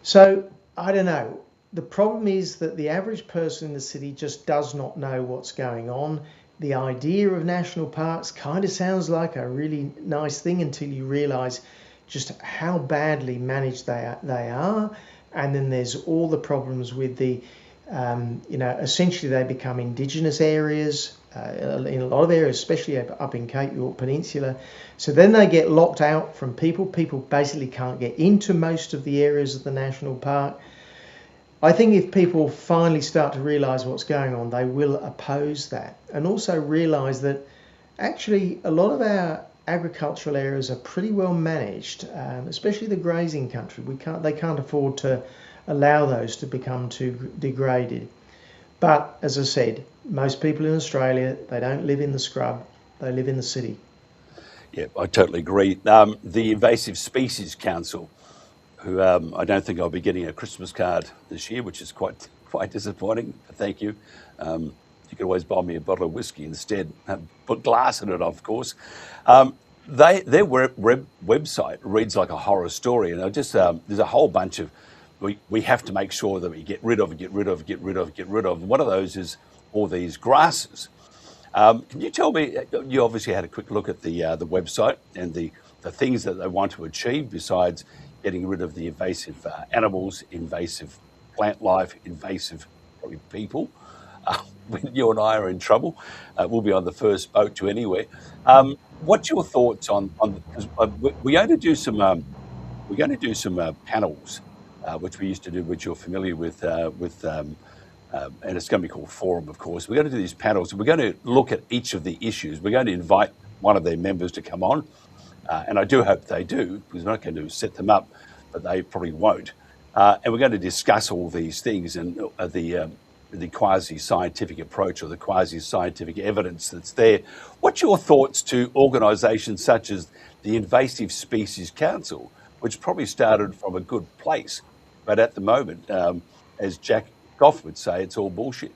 So I don't know. The problem is that the average person in the city just does not know what's going on. The idea of national parks kind of sounds like a really nice thing until you realise just how badly managed they are. And then there's all the problems with the, essentially they become indigenous areas in a lot of areas, especially up in Cape York Peninsula. So then they get locked out from people. People basically can't get into most of the areas of the national park. I think if people finally start to realise what's going on, they will oppose that, and also realise that actually a lot of our agricultural areas are pretty well managed, especially the grazing country. They can't afford to allow those to become too degraded. But as I said, most people in Australia, they don't live in the scrub, they live in the city. Yeah, I totally agree. The Invasive Species Council, who I don't think I'll be getting a Christmas card this year, which is quite disappointing. Thank you. You can always buy me a bottle of whiskey instead. Put glass in it, of course. Their website reads like a horror story, and there's a whole bunch of we have to make sure that we get rid of. One of those is all these grasses. Can you tell me? You obviously had a quick look at the website and the things that they want to achieve besides getting rid of the invasive animals, invasive plant life, invasive probably people. When you and I are in trouble, we'll be on the first boat to anywhere. What's your thoughts on? Because we're going to do some panels, which we used to do, which you're familiar with and it's going to be called Forum, of course. We're going to do these panels, and we're going to look at each of the issues. We're going to invite one of their members to come on, and I do hope they do, because we're not going to set them up, but they probably won't. And we're going to discuss all these things and the quasi-scientific approach or the quasi-scientific evidence that's there. What's your thoughts to organisations such as the Invasive Species Council, which probably started from a good place, but at the moment, as Jack Goff would say, it's all bullshit?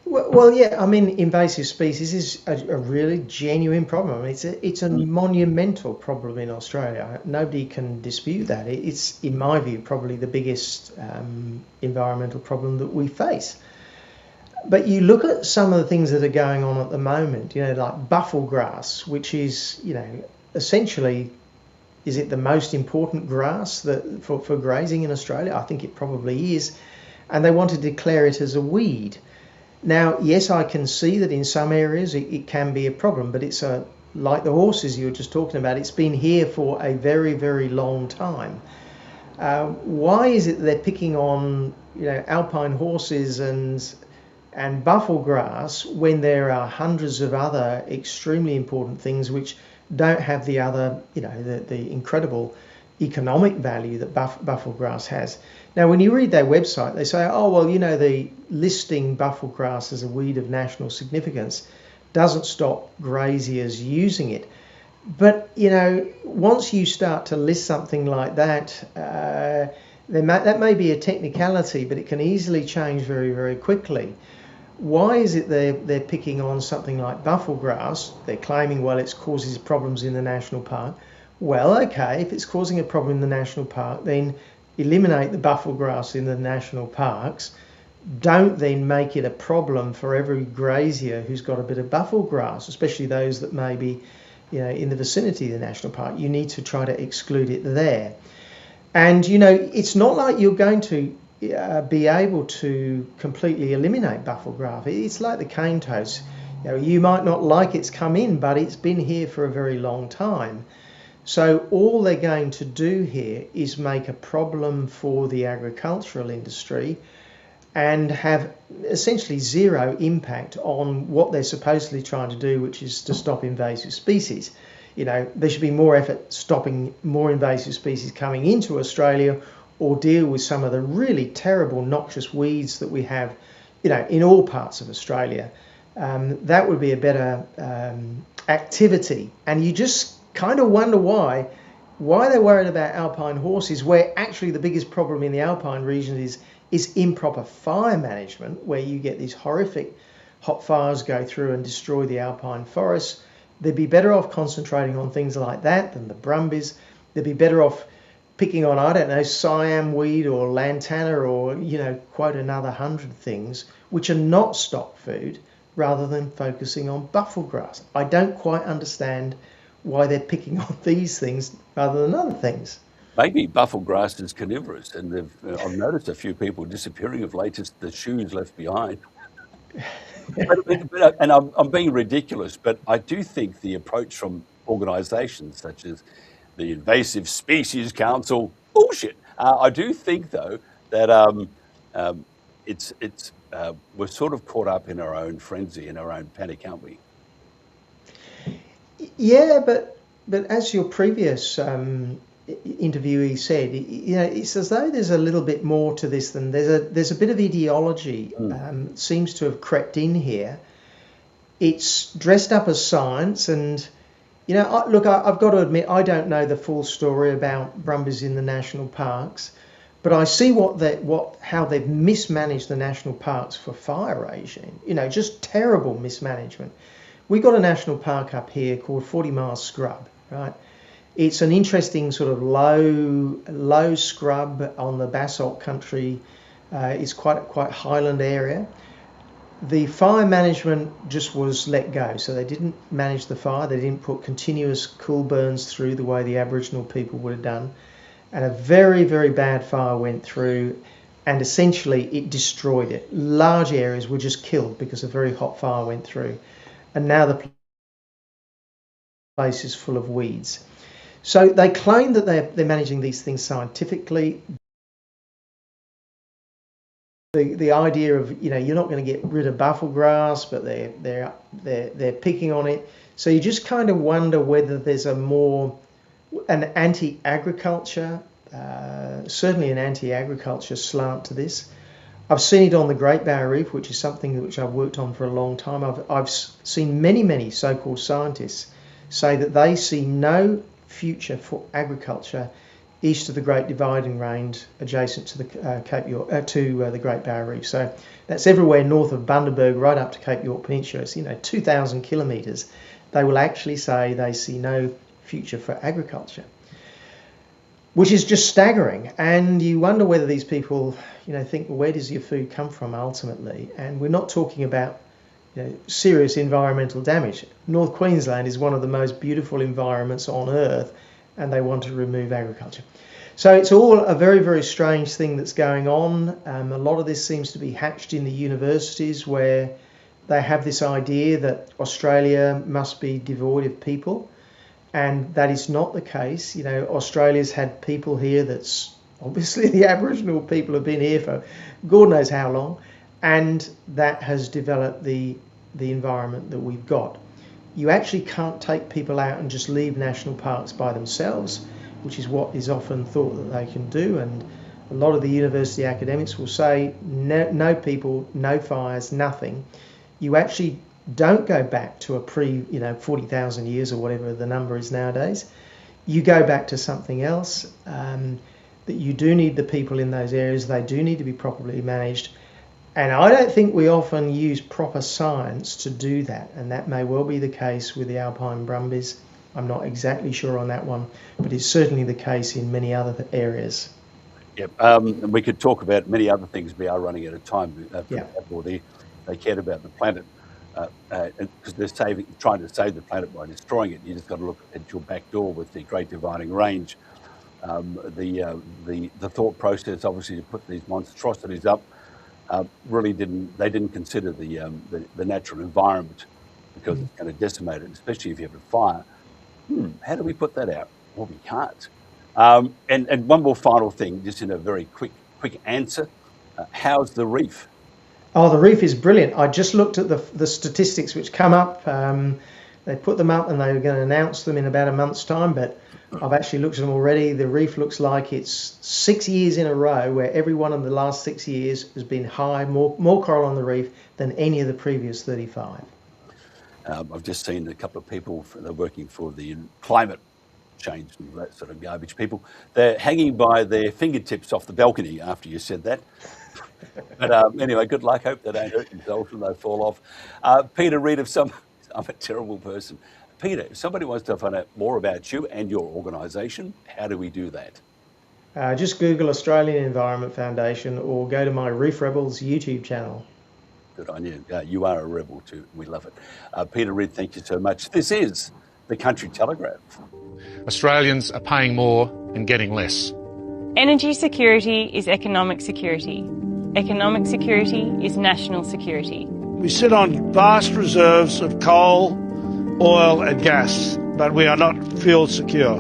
Well, yeah, I mean, invasive species is a really genuine problem. It's a monumental problem in Australia. Nobody can dispute that. It's, in my view, probably the biggest environmental problem that we face. But you look at some of the things that are going on at the moment, like buffel grass, which is, essentially, is it the most important grass for grazing in Australia? I think it probably is. And they want to declare it as a weed. Now, yes, I can see that in some areas it can be a problem, but it's like the horses you were just talking about, it's been here for a very, very long time. Why is it they're picking on alpine horses and buffel grass when there are hundreds of other extremely important things which don't have the other, the incredible economic value that buffel grass has? Now, when you read their website, they say, oh, well, the listing buffel grass as a weed of national significance doesn't stop graziers using it. But, once you start to list something like that, that may be a technicality, but it can easily change very, very quickly. Why is it they're picking on something like buffel grass? They're claiming, well, it causes problems in the national park. Well, okay, if it's causing a problem in the national park, then eliminate the buffel grass in the national parks. Don't then make it a problem for every grazier who's got a bit of buffel grass, especially those that may be in the vicinity of the national park. You need to try to exclude it there. And, it's not like you're going to be able to completely eliminate buffel grass. It's like the cane toads. You might not like it's come in, but it's been here for a very long time. So all they're going to do here is make a problem for the agricultural industry and have essentially zero impact on what they're supposedly trying to do, which is to stop invasive species. There should be more effort stopping more invasive species coming into Australia, or deal with some of the really terrible noxious weeds that we have, in all parts of Australia. That would be a better activity. And you just kind of wonder why they're worried about alpine horses, where actually the biggest problem in the alpine region is improper fire management, where you get these horrific hot fires go through and destroy the alpine forests. They'd be better off concentrating on things like that than the brumbys. They'd be better off picking on, I don't know, Siam weed or lantana or, quote, another 100 things which are not stock food, rather than focusing on buffel grass. I don't quite understand why they're picking on these things rather than other things. Maybe buffel grass is carnivorous, and I've noticed a few people disappearing of late, just the shoes left behind. And I'm being ridiculous, but I do think the approach from organisations such as the Invasive Species Council, bullshit. I do think, though, that we're sort of caught up in our own frenzy, in our own panic, aren't we? Yeah, but as your previous interviewee said, it's as though there's a little bit more to this than there's a bit of ideology seems to have crept in here. It's dressed up as science, and look, I've got to admit, I don't know the full story about brumbies in the national parks, but I see how they've mismanaged the national parks for fire regime. Just terrible mismanagement. We got a national park up here called 40 Mile Scrub, right? It's an interesting sort of low scrub on the basalt country. It's quite highland area. The fire management just was let go, so they didn't manage the fire. They didn't put continuous cool burns through the way the Aboriginal people would have done. And a very, very bad fire went through, and essentially it destroyed it. Large areas were just killed because a very hot fire went through. And now the place is full of weeds. So they claim that they're managing these things scientifically. The idea of, you're not going to get rid of buffel grass, but they're picking on it. So you just kind of wonder whether there's an anti-agriculture, certainly an anti-agriculture slant to this. I've seen it on the Great Barrier Reef, which is something which I've worked on for a long time. I've seen many so-called scientists say that they see no future for agriculture east of the Great Dividing Range, adjacent to the the Great Barrier Reef. So that's everywhere north of Bundaberg, right up to Cape York Peninsula. It's 2,000 kilometres. They will actually say they see no future for agriculture, which is just staggering. And you wonder whether these people, think, where does your food come from ultimately? And we're not talking about serious environmental damage. North Queensland is one of the most beautiful environments on earth, and they want to remove agriculture. So it's all a very, very strange thing that's going on. A lot of this seems to be hatched in the universities, where they have this idea that Australia must be devoid of people, and that is not the case. Australia's had people here that's obviously the Aboriginal people have been here for God knows how long, and that has developed the environment that we've got. You actually can't take people out and just leave national parks by themselves, which is what is often thought that they can do. And a lot of the university academics will say, no people, no fires, nothing. You actually don't go back to a 40,000 years or whatever the number is nowadays. You go back to something else, that you do need the people in those areas. They do need to be properly managed. And I don't think we often use proper science to do that. And that may well be the case with the alpine brumbies. I'm not exactly sure on that one, but it's certainly the case in many other areas. Yep. We could talk about many other things. We are running out of time. They cared about the planet because they're trying to save the planet by destroying it. You just got to look at your back door with the Great Dividing Range. The thought process, obviously, to put these monstrosities up, really didn't consider the natural environment, because it's going to decimate it, especially if you have a fire. How do we put that out? Well, we can't. And one more final thing, just in a very quick answer. How's the reef? Oh, the reef is brilliant. I just looked at the statistics which come up. They put them up and they were going to announce them in about a month's time, but I've actually looked at them already. The reef looks like it's 6 years in a row where every one of the last 6 years has been high, more coral on the reef than any of the previous 35. I've just seen a couple of people, they're working for the climate change and that sort of garbage people. They're hanging by their fingertips off the balcony after you said that. But anyway, good luck. Hope they don't hurt themselves when they fall off. Peter Reid, I'm a terrible person. Peter, if somebody wants to find out more about you and your organisation, how do we do that? Just Google Australian Environment Foundation or go to my Reef Rebels YouTube channel. Good on you. You are a rebel too. We love it. Peter Reid, thank you so much. This is the Country Telegraph. Australians are paying more and getting less. Energy security is economic security. Economic security is national security. We sit on vast reserves of coal, oil and gas, but we are not fuel secure.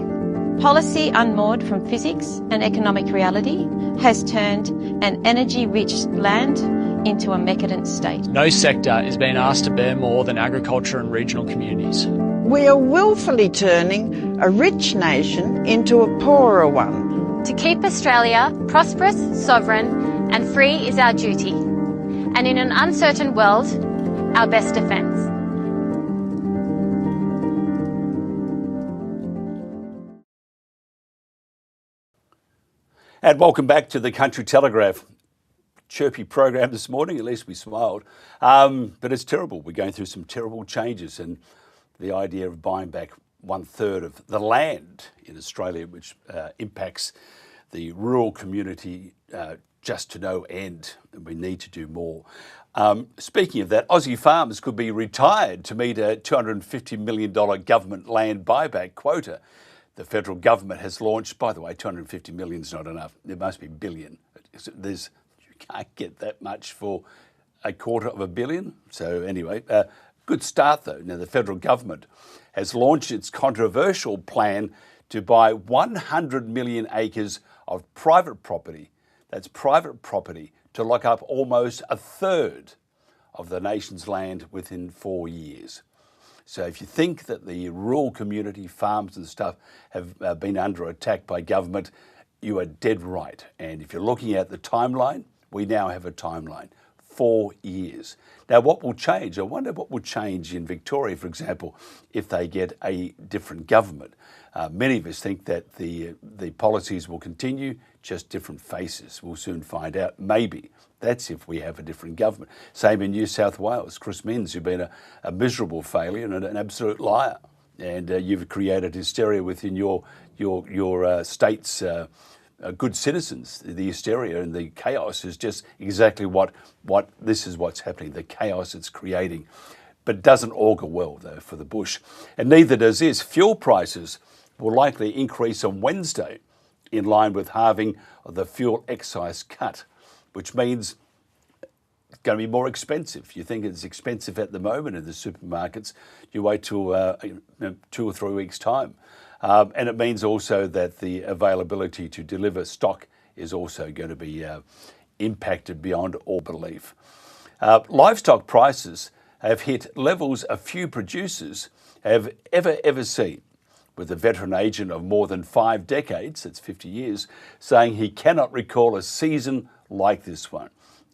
Policy unmoored from physics and economic reality has turned an energy-rich land into a decadent state. No sector is being asked to bear more than agriculture and regional communities. We are willfully turning a rich nation into a poorer one. To keep Australia prosperous, sovereign and free is our duty, and in an uncertain world, our best defence. And welcome back to the Country Telegraph. Chirpy program this morning, at least we smiled. But it's terrible. We're going through some terrible changes, and the idea of buying back 1/3 of the land in Australia, which impacts the rural community just to no end, and we need to do more. Speaking of that, Aussie farmers could be retired to meet a $250 million government land buyback quota. The federal government has launched, by the way, 250 million is not enough. There must be billion. You can't get that much for $250 million. So anyway, good start though. Now the federal government has launched its controversial plan to buy 100 million acres of private property. That's private property to lock up almost a third of the nation's land within 4 years. So if you think that the rural community, farms and stuff have been under attack by government, you are dead right. And if you're looking at the timeline, we now have a timeline, 4 years. Now what will change? I wonder what will change in Victoria, for example, if they get a different government. Many of us think that the policies will continue, just different faces. We'll soon find out. Maybe. That's if we have a different government. Same in New South Wales. Chris Minns, you've been a miserable failure and an absolute liar. And you've created hysteria within your state's good citizens. The hysteria and the chaos is just exactly what this is what's happening, the chaos it's creating. But it doesn't augur well, though, for the bush. And neither does this. Fuel prices will likely increase on Wednesday in line with halving of the fuel excise cut, which means it's going to be more expensive. You think it's expensive at the moment in the supermarkets, you wait till 2 or 3 weeks' time. And it means also that the availability to deliver stock is also going to be impacted beyond all belief. Livestock prices have hit levels a few producers have ever seen, with a veteran agent of more than 5 decades, that's 50 years, saying he cannot recall a season like this one.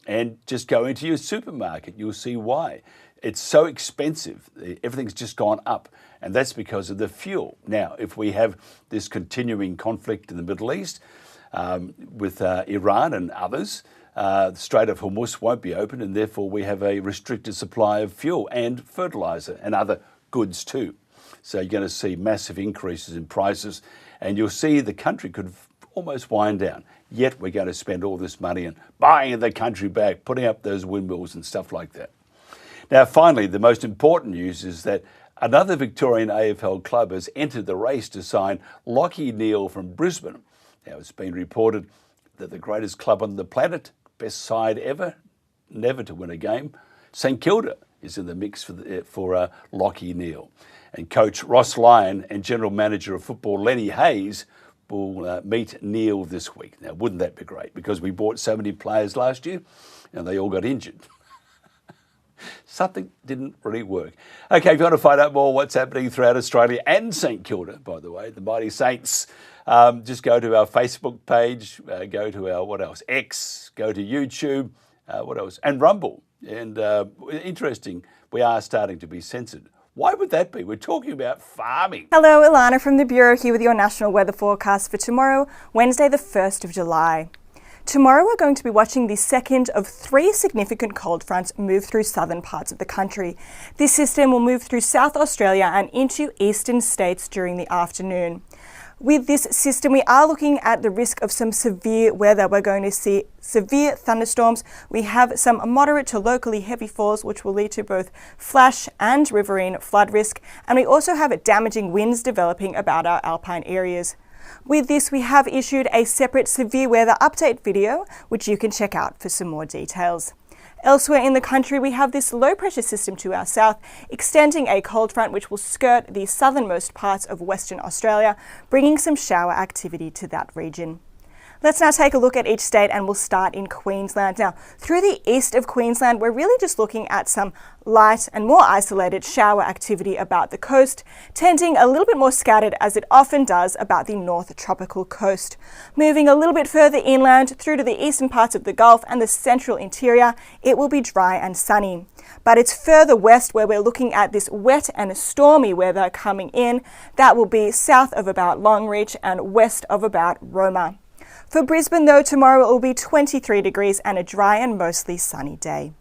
And just go into your supermarket, you'll see why. It's so expensive. Everything's just gone up. And that's because of the fuel. Now, if we have this continuing conflict in the Middle East with Iran and others, the Strait of Hormuz won't be open, and therefore we have a restricted supply of fuel and fertiliser and other goods too. So you're going to see massive increases in prices, and you'll see the country could almost wind down. Yet we're going to spend all this money on buying the country back, putting up those windmills and stuff like that. Now, finally, the most important news is that another Victorian AFL club has entered the race to sign Lachie Neale from Brisbane. Now, it's been reported that the greatest club on the planet, best side ever, never to win a game, St Kilda, is in the mix for Lachie Neale. And coach Ross Lyon and general manager of football Lenny Hayes will meet Neale this week. Now, wouldn't that be great? Because we bought so many players last year and they all got injured. Something didn't really work. Okay, if you want to find out more what's happening throughout Australia and St Kilda, by the way, the Mighty Saints, just go to our Facebook page, go to our, X, go to YouTube, and Rumble. And interesting, we are starting to be censored. Why would that be? We're talking about farming. Hello, Ilana from the Bureau here with your national weather forecast for tomorrow, Wednesday the 1st of July. Tomorrow we're going to be watching the second of 3 significant cold fronts move through southern parts of the country. This system will move through South Australia and into eastern states during the afternoon. With this system, we are looking at the risk of some severe weather. We're going to see severe thunderstorms. We have some moderate to locally heavy falls, which will lead to both flash and riverine flood risk. And we also have damaging winds developing about our alpine areas. With this, we have issued a separate severe weather update video, which you can check out for some more details. Elsewhere in the country, we have this low pressure system to our south, extending a cold front which will skirt the southernmost parts of Western Australia, bringing some shower activity to that region. Let's now take a look at each state, and we'll start in Queensland. Now, through the east of Queensland, we're really just looking at some light and more isolated shower activity about the coast, tending a little bit more scattered as it often does about the north tropical coast. Moving a little bit further inland through to the eastern parts of the Gulf and the central interior, it will be dry and sunny. But it's further west where we're looking at this wet and stormy weather coming in. That will be south of about Longreach and west of about Roma. For Brisbane, though, tomorrow it will be 23 degrees and a dry and mostly sunny day.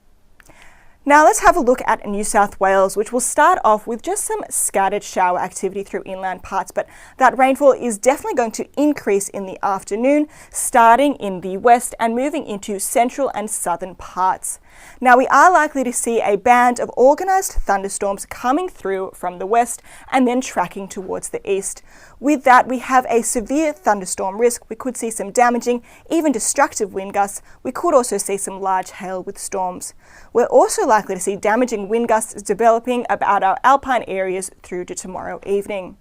Now let's have a look at New South Wales, which will start off with just some scattered shower activity through inland parts, but that rainfall is definitely going to increase in the afternoon, starting in the west and moving into central and southern parts. Now we are likely to see a band of organised thunderstorms coming through from the west and then tracking towards the east. With that, we have a severe thunderstorm risk. We could see some damaging, even destructive wind gusts. We could also see some large hail with storms. We're also likely to see damaging wind gusts developing about our alpine areas through to tomorrow evening.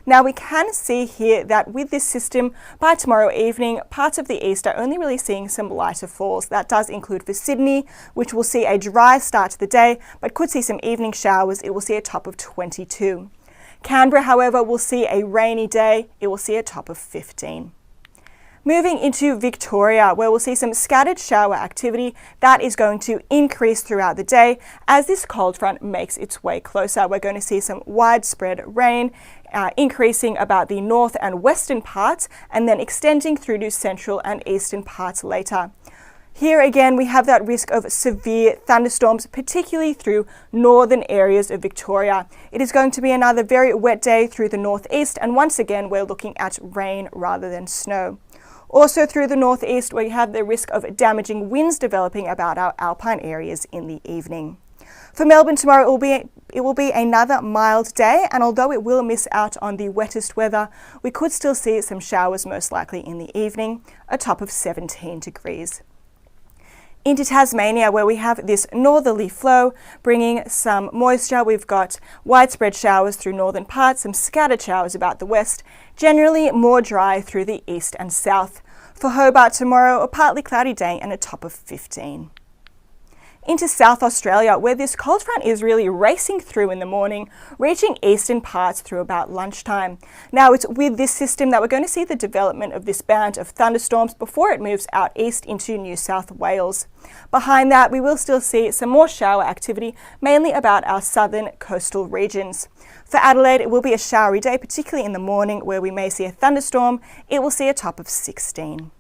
Now we can see here that with this system, by tomorrow evening, parts of the east are only really seeing some lighter falls. That does include for Sydney, which will see a dry start to the day, but could see some evening showers. It will see a top of 22. Canberra, however, will see a rainy day. It will see a top of 15. Moving into Victoria, where we'll see some scattered shower activity that is going to increase throughout the day as this cold front makes its way closer. We're going to see some widespread rain, increasing about the north and western parts and then extending through to central and eastern parts later. Here again, we have that risk of severe thunderstorms, particularly through northern areas of Victoria. It is going to be another very wet day through the northeast, and once again, we're looking at rain rather than snow. Also through the northeast, we have the risk of damaging winds developing about our alpine areas in the evening. For Melbourne tomorrow, it will be another mild day, and although it will miss out on the wettest weather, we could still see some showers most likely in the evening, a top of 17 degrees. Into Tasmania, where we have this northerly flow bringing some moisture. We've got widespread showers through northern parts, some scattered showers about the west, generally more dry through the east and south. For Hobart tomorrow, a partly cloudy day and a top of 15. Into South Australia, where this cold front is really racing through in the morning, reaching eastern parts through about lunchtime. Now it's with this system that we're going to see the development of this band of thunderstorms before it moves out east into New South Wales. Behind that, we will still see some more shower activity, mainly about our southern coastal regions. For Adelaide, it will be a showery day, particularly in the morning, where we may see a thunderstorm. It will see a top of 16.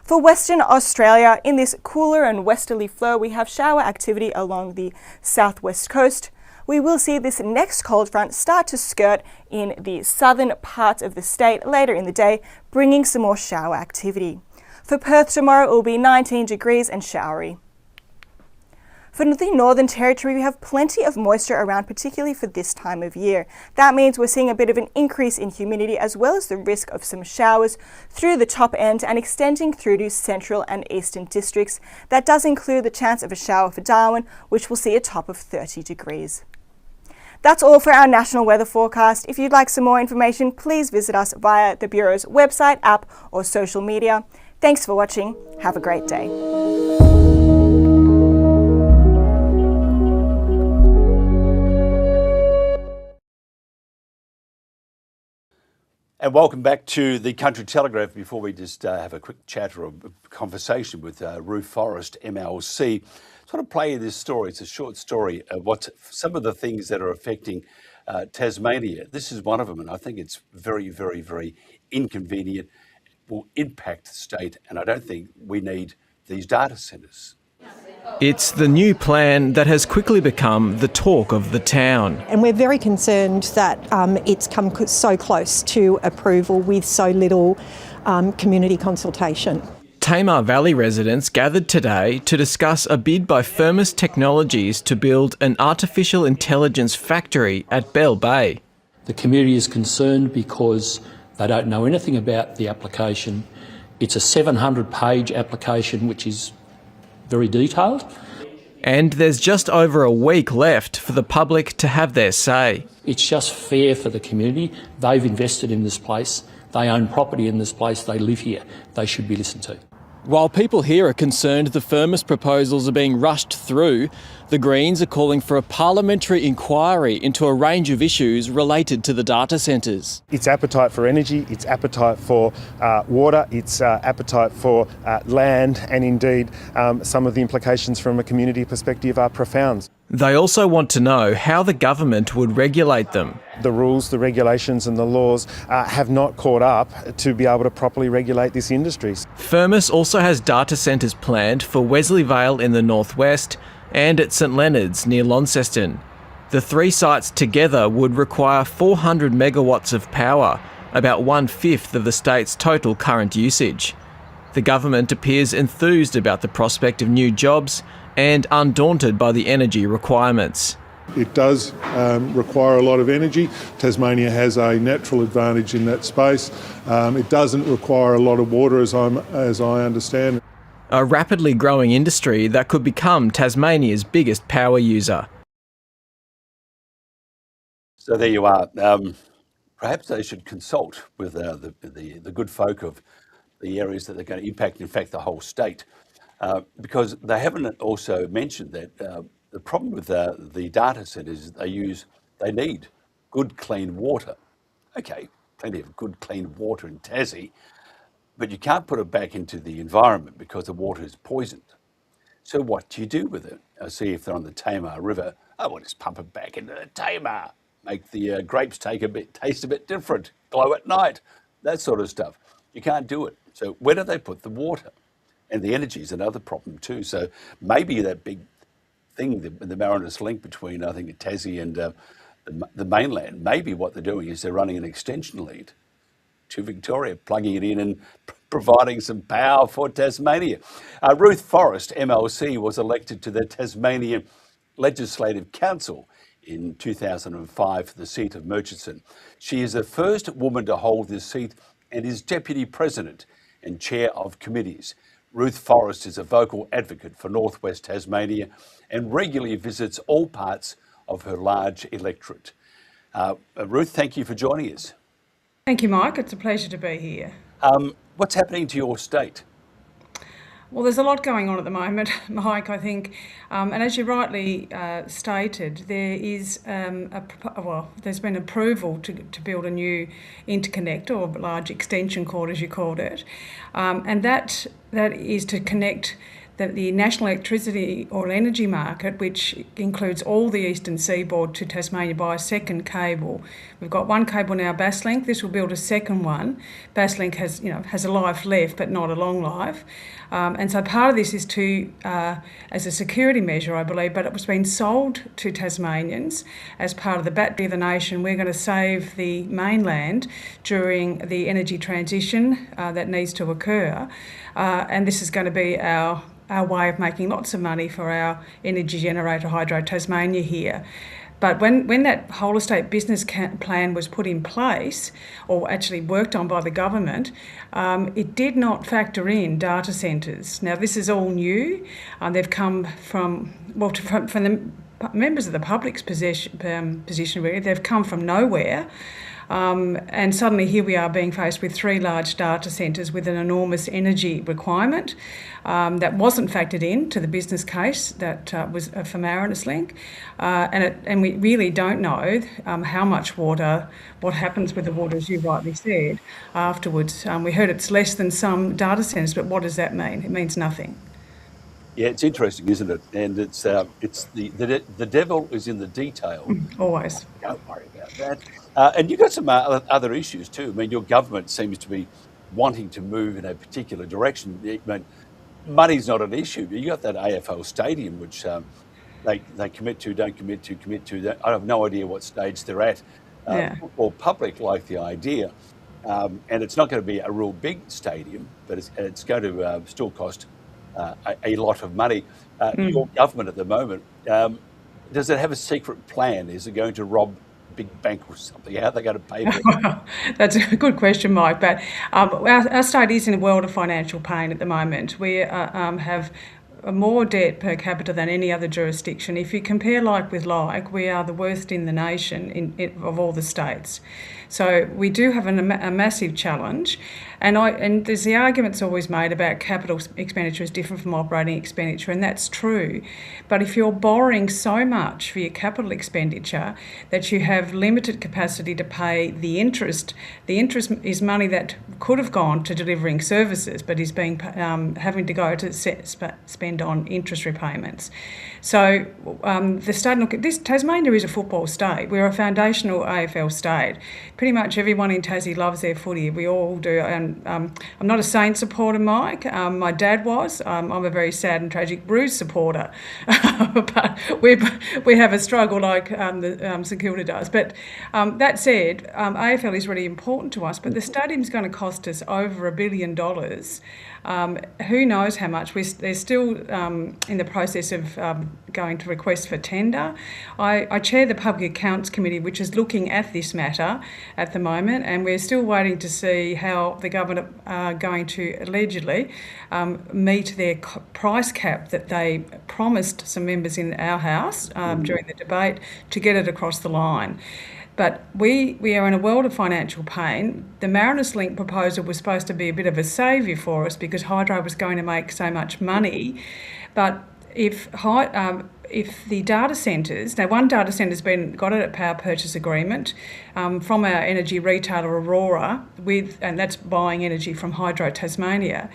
For Western Australia, in this cooler and westerly flow, we have shower activity along the southwest coast. We will see this next cold front start to skirt in the southern parts of the state later in the day, bringing some more shower activity. For Perth tomorrow, it will be 19 degrees and showery. For the Northern Territory, we have plenty of moisture around, particularly for this time of year. That means we're seeing a bit of an increase in humidity as well as the risk of some showers through the top end and extending through to central and eastern districts. That does include the chance of a shower for Darwin, which will see a top of 30 degrees. That's all for our national weather forecast. If you'd like some more information, please visit us via the Bureau's website, app or social media. Thanks for watching. Have a great day. And welcome back to the Country Telegraph. Before we just have a quick chat or a conversation with Ruth Forrest, MLC, I want to play you this story. It's a short story of what some of the things that are affecting Tasmania. This is one of them, and I think it's very, very, very inconvenient, will impact the state, and I don't think we need these data centres. It's the new plan that has quickly become the talk of the town. And we're very concerned that it's come so close to approval with so little community consultation. Tamar Valley residents gathered today to discuss a bid by Firmus Technologies to build an artificial intelligence factory at Bell Bay. The community is concerned because they don't know anything about the application. It's a 700-page application which is very detailed. And there's just over a week left for the public to have their say. It's just fair for the community. They've invested in this place. They own property in this place. They live here. They should be listened to. While people here are concerned the Firmus proposals are being rushed through, the Greens are calling for a parliamentary inquiry into a range of issues related to the data centres. Its appetite for energy, its appetite for water, its appetite for land, and indeed some of the implications from a community perspective are profound. They also want to know how the government would regulate them. The rules, the regulations and the laws have not caught up to be able to properly regulate this industry. Firmus also has data centres planned for Wesley Vale in the northwest and at St Leonard's near Launceston. The three sites together would require 400 megawatts of power, about 1/5 of the state's total current usage. The government appears enthused about the prospect of new jobs and undaunted by the energy requirements. It does require a lot of energy. Tasmania has a natural advantage in that space. It doesn't require a lot of water, as I understand. A rapidly growing industry that could become Tasmania's biggest power user. So there you are. perhaps they should consult with the good folk of the areas that they're going to impact, in fact, the whole state, because they haven't also mentioned that the problem with the data centres is they need good, clean water. Okay, plenty of good, clean water in Tassie, but you can't put it back into the environment because the water is poisoned. So what do you do with it? I see if they're on the Tamar River, well, just pump it back into the Tamar, make the grapes taste a bit different, glow at night, that sort of stuff. You can't do it. So where do they put the water? And the energy is another problem too. So maybe that big thing, the Mariners link between, I think, Tassie and the mainland, maybe what they're doing is they're running an extension lead to Victoria, plugging it in and providing some power for Tasmania. Ruth Forrest, MLC, was elected to the Tasmania Legislative Council in 2005 for the seat of Murchison. She is the first woman to hold this seat and is Deputy President and Chair of Committees. Ruth Forrest is a vocal advocate for North West Tasmania and regularly visits all parts of her large electorate. Ruth, thank you for joining us. Thank you, Mike. It's a pleasure to be here. What's happening to your state? Well, there's a lot going on at the moment, Mike, I think. And as you rightly stated, there is there's been approval to build a new interconnector, or large extension cord, as you called it. And that is to connect the national electricity or energy market, which includes all the eastern seaboard to Tasmania, by a second cable. We've got one cable now, Basslink. This will build a second one. Basslink has a life left, but not a long life. And so part of this is as a security measure, I believe, but it was being sold to Tasmanians as part of the battery of the nation. We're going to save the mainland during the energy transition that needs to occur. And this is going to be our way of making lots of money for our energy generator, Hydro Tasmania here. But when that whole estate business plan was put in place, or actually worked on by the government, it did not factor in data centres. Now, this is all new. They've come from the members of the public's position really. They've come from nowhere. And suddenly here we are being faced with 3 large data centres with an enormous energy requirement that wasn't factored into the business case that was for Mariners Link. And we really don't know how much water, what happens with the water, as you rightly said, afterwards. We heard it's less than some data centres, but what does that mean? It means nothing. Yeah, it's interesting, isn't it? And it's the devil is in the detail. Always. Don't worry about that. And you've got some other issues too. I mean, your government seems to be wanting to move in a particular direction. I mean, money's not an issue. You got that AFL stadium, which they commit to, don't commit to, commit to. I have no idea what stage they're at. Or public like the idea, and it's not going to be a real big stadium, but it's going to still cost a lot of money. Your government at the moment, does it have a secret plan? Is it going to rob a big bank or something? How are they going to pay for it? That's a good question, Mike. But our state is in a world of financial pain at the moment. We have more debt per capita than any other jurisdiction. If you compare like with like, we are the worst in the nation of all the states. So we do have a massive challenge. And there's the arguments always made about capital expenditure is different from operating expenditure, and that's true. But if you're borrowing so much for your capital expenditure that you have limited capacity to pay the interest is money that could have gone to delivering services, but is being having to go to spend on interest repayments. So the state, Tasmania is a football state. We're a foundational AFL state. Pretty much everyone in Tassie loves their footy. We all do. I'm not a Saints supporter, Mike. My dad was. I'm a very sad and tragic Blues supporter. But we have a struggle like the St Kilda does. But that said, AFL is really important to us, but the stadium's going to cost us over $1 billion. Who knows how much? They're still in the process of going to request for tender. I chair the Public Accounts Committee, which is looking at this matter at the moment, and we're still waiting to see how the government are going to allegedly meet their price cap that they promised some members in our House during the debate to get it across the line. But we are in a world of financial pain. The Mariners Link proposal was supposed to be a bit of a saviour for us because hydro was going to make so much money. But if the data centres, now one data centre's got a power purchase agreement from our energy retailer Aurora, and that's buying energy from Hydro Tasmania.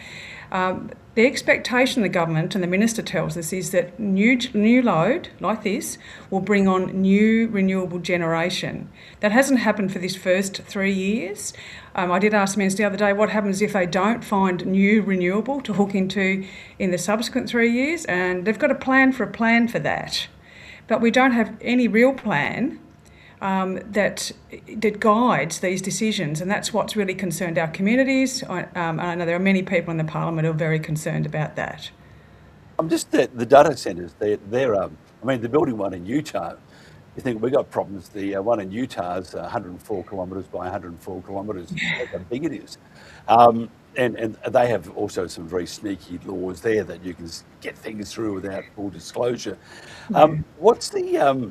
The expectation of the government, and the minister tells us, is that new load like this will bring on new renewable generation. That hasn't happened for this first 3 years. I did ask the minister the other day what happens if they don't find new renewable to hook into in the subsequent 3 years, and they've got a plan for that. But we don't have any real plan that guides these decisions, and that's what's really concerned our communities. I know there are many people in the Parliament who are very concerned about that. Just the data centres, they're they're building one in Utah. You think we've got problems. The one in Utah is 104 kilometres by 104 kilometres. That's how big it is. And they have also some very sneaky laws there that you can get things through without full disclosure. What's the...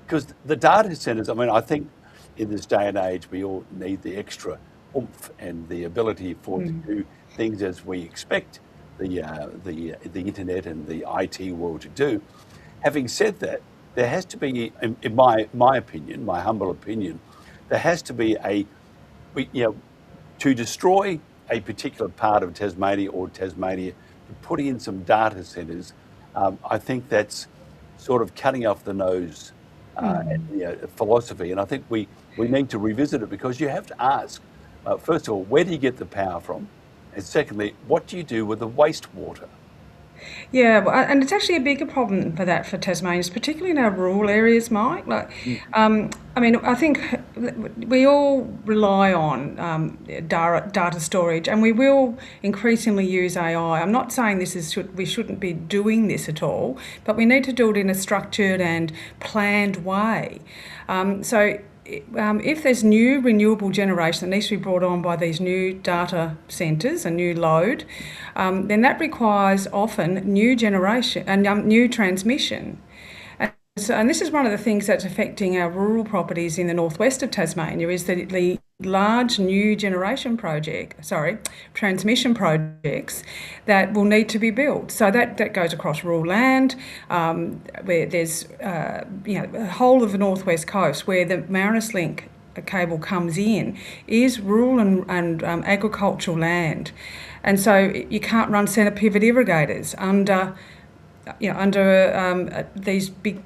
Because the data centres, I think in this day and age, we all need the extra oomph and the ability to do things as we expect the internet and the IT world to do. Having said that, there has to be, in my opinion, my humble opinion, there has to be to destroy a particular part of Tasmania to put in some data centres. I think that's sort of cutting off the nose. Philosophy, and I think we need to revisit it, because you have to ask, first of all, where do you get the power from? And secondly, what do you do with the wastewater? Yeah, and it's actually a bigger problem for Tasmanians, particularly in our rural areas, Mike. I think we all rely on data storage, and we will increasingly use AI. I'm not saying we shouldn't be doing this at all, but we need to do it in a structured and planned way. If there's new renewable generation that needs to be brought on by these new data centres, a new load, then that requires often new generation and new transmission. And this is one of the things that's affecting our rural properties in the northwest of Tasmania, is that the large new transmission projects that will need to be built. So that goes across rural land, where there's the whole of the northwest coast where the Mariners Link cable comes in is rural and agricultural land, and so you can't run centre pivot irrigators under these big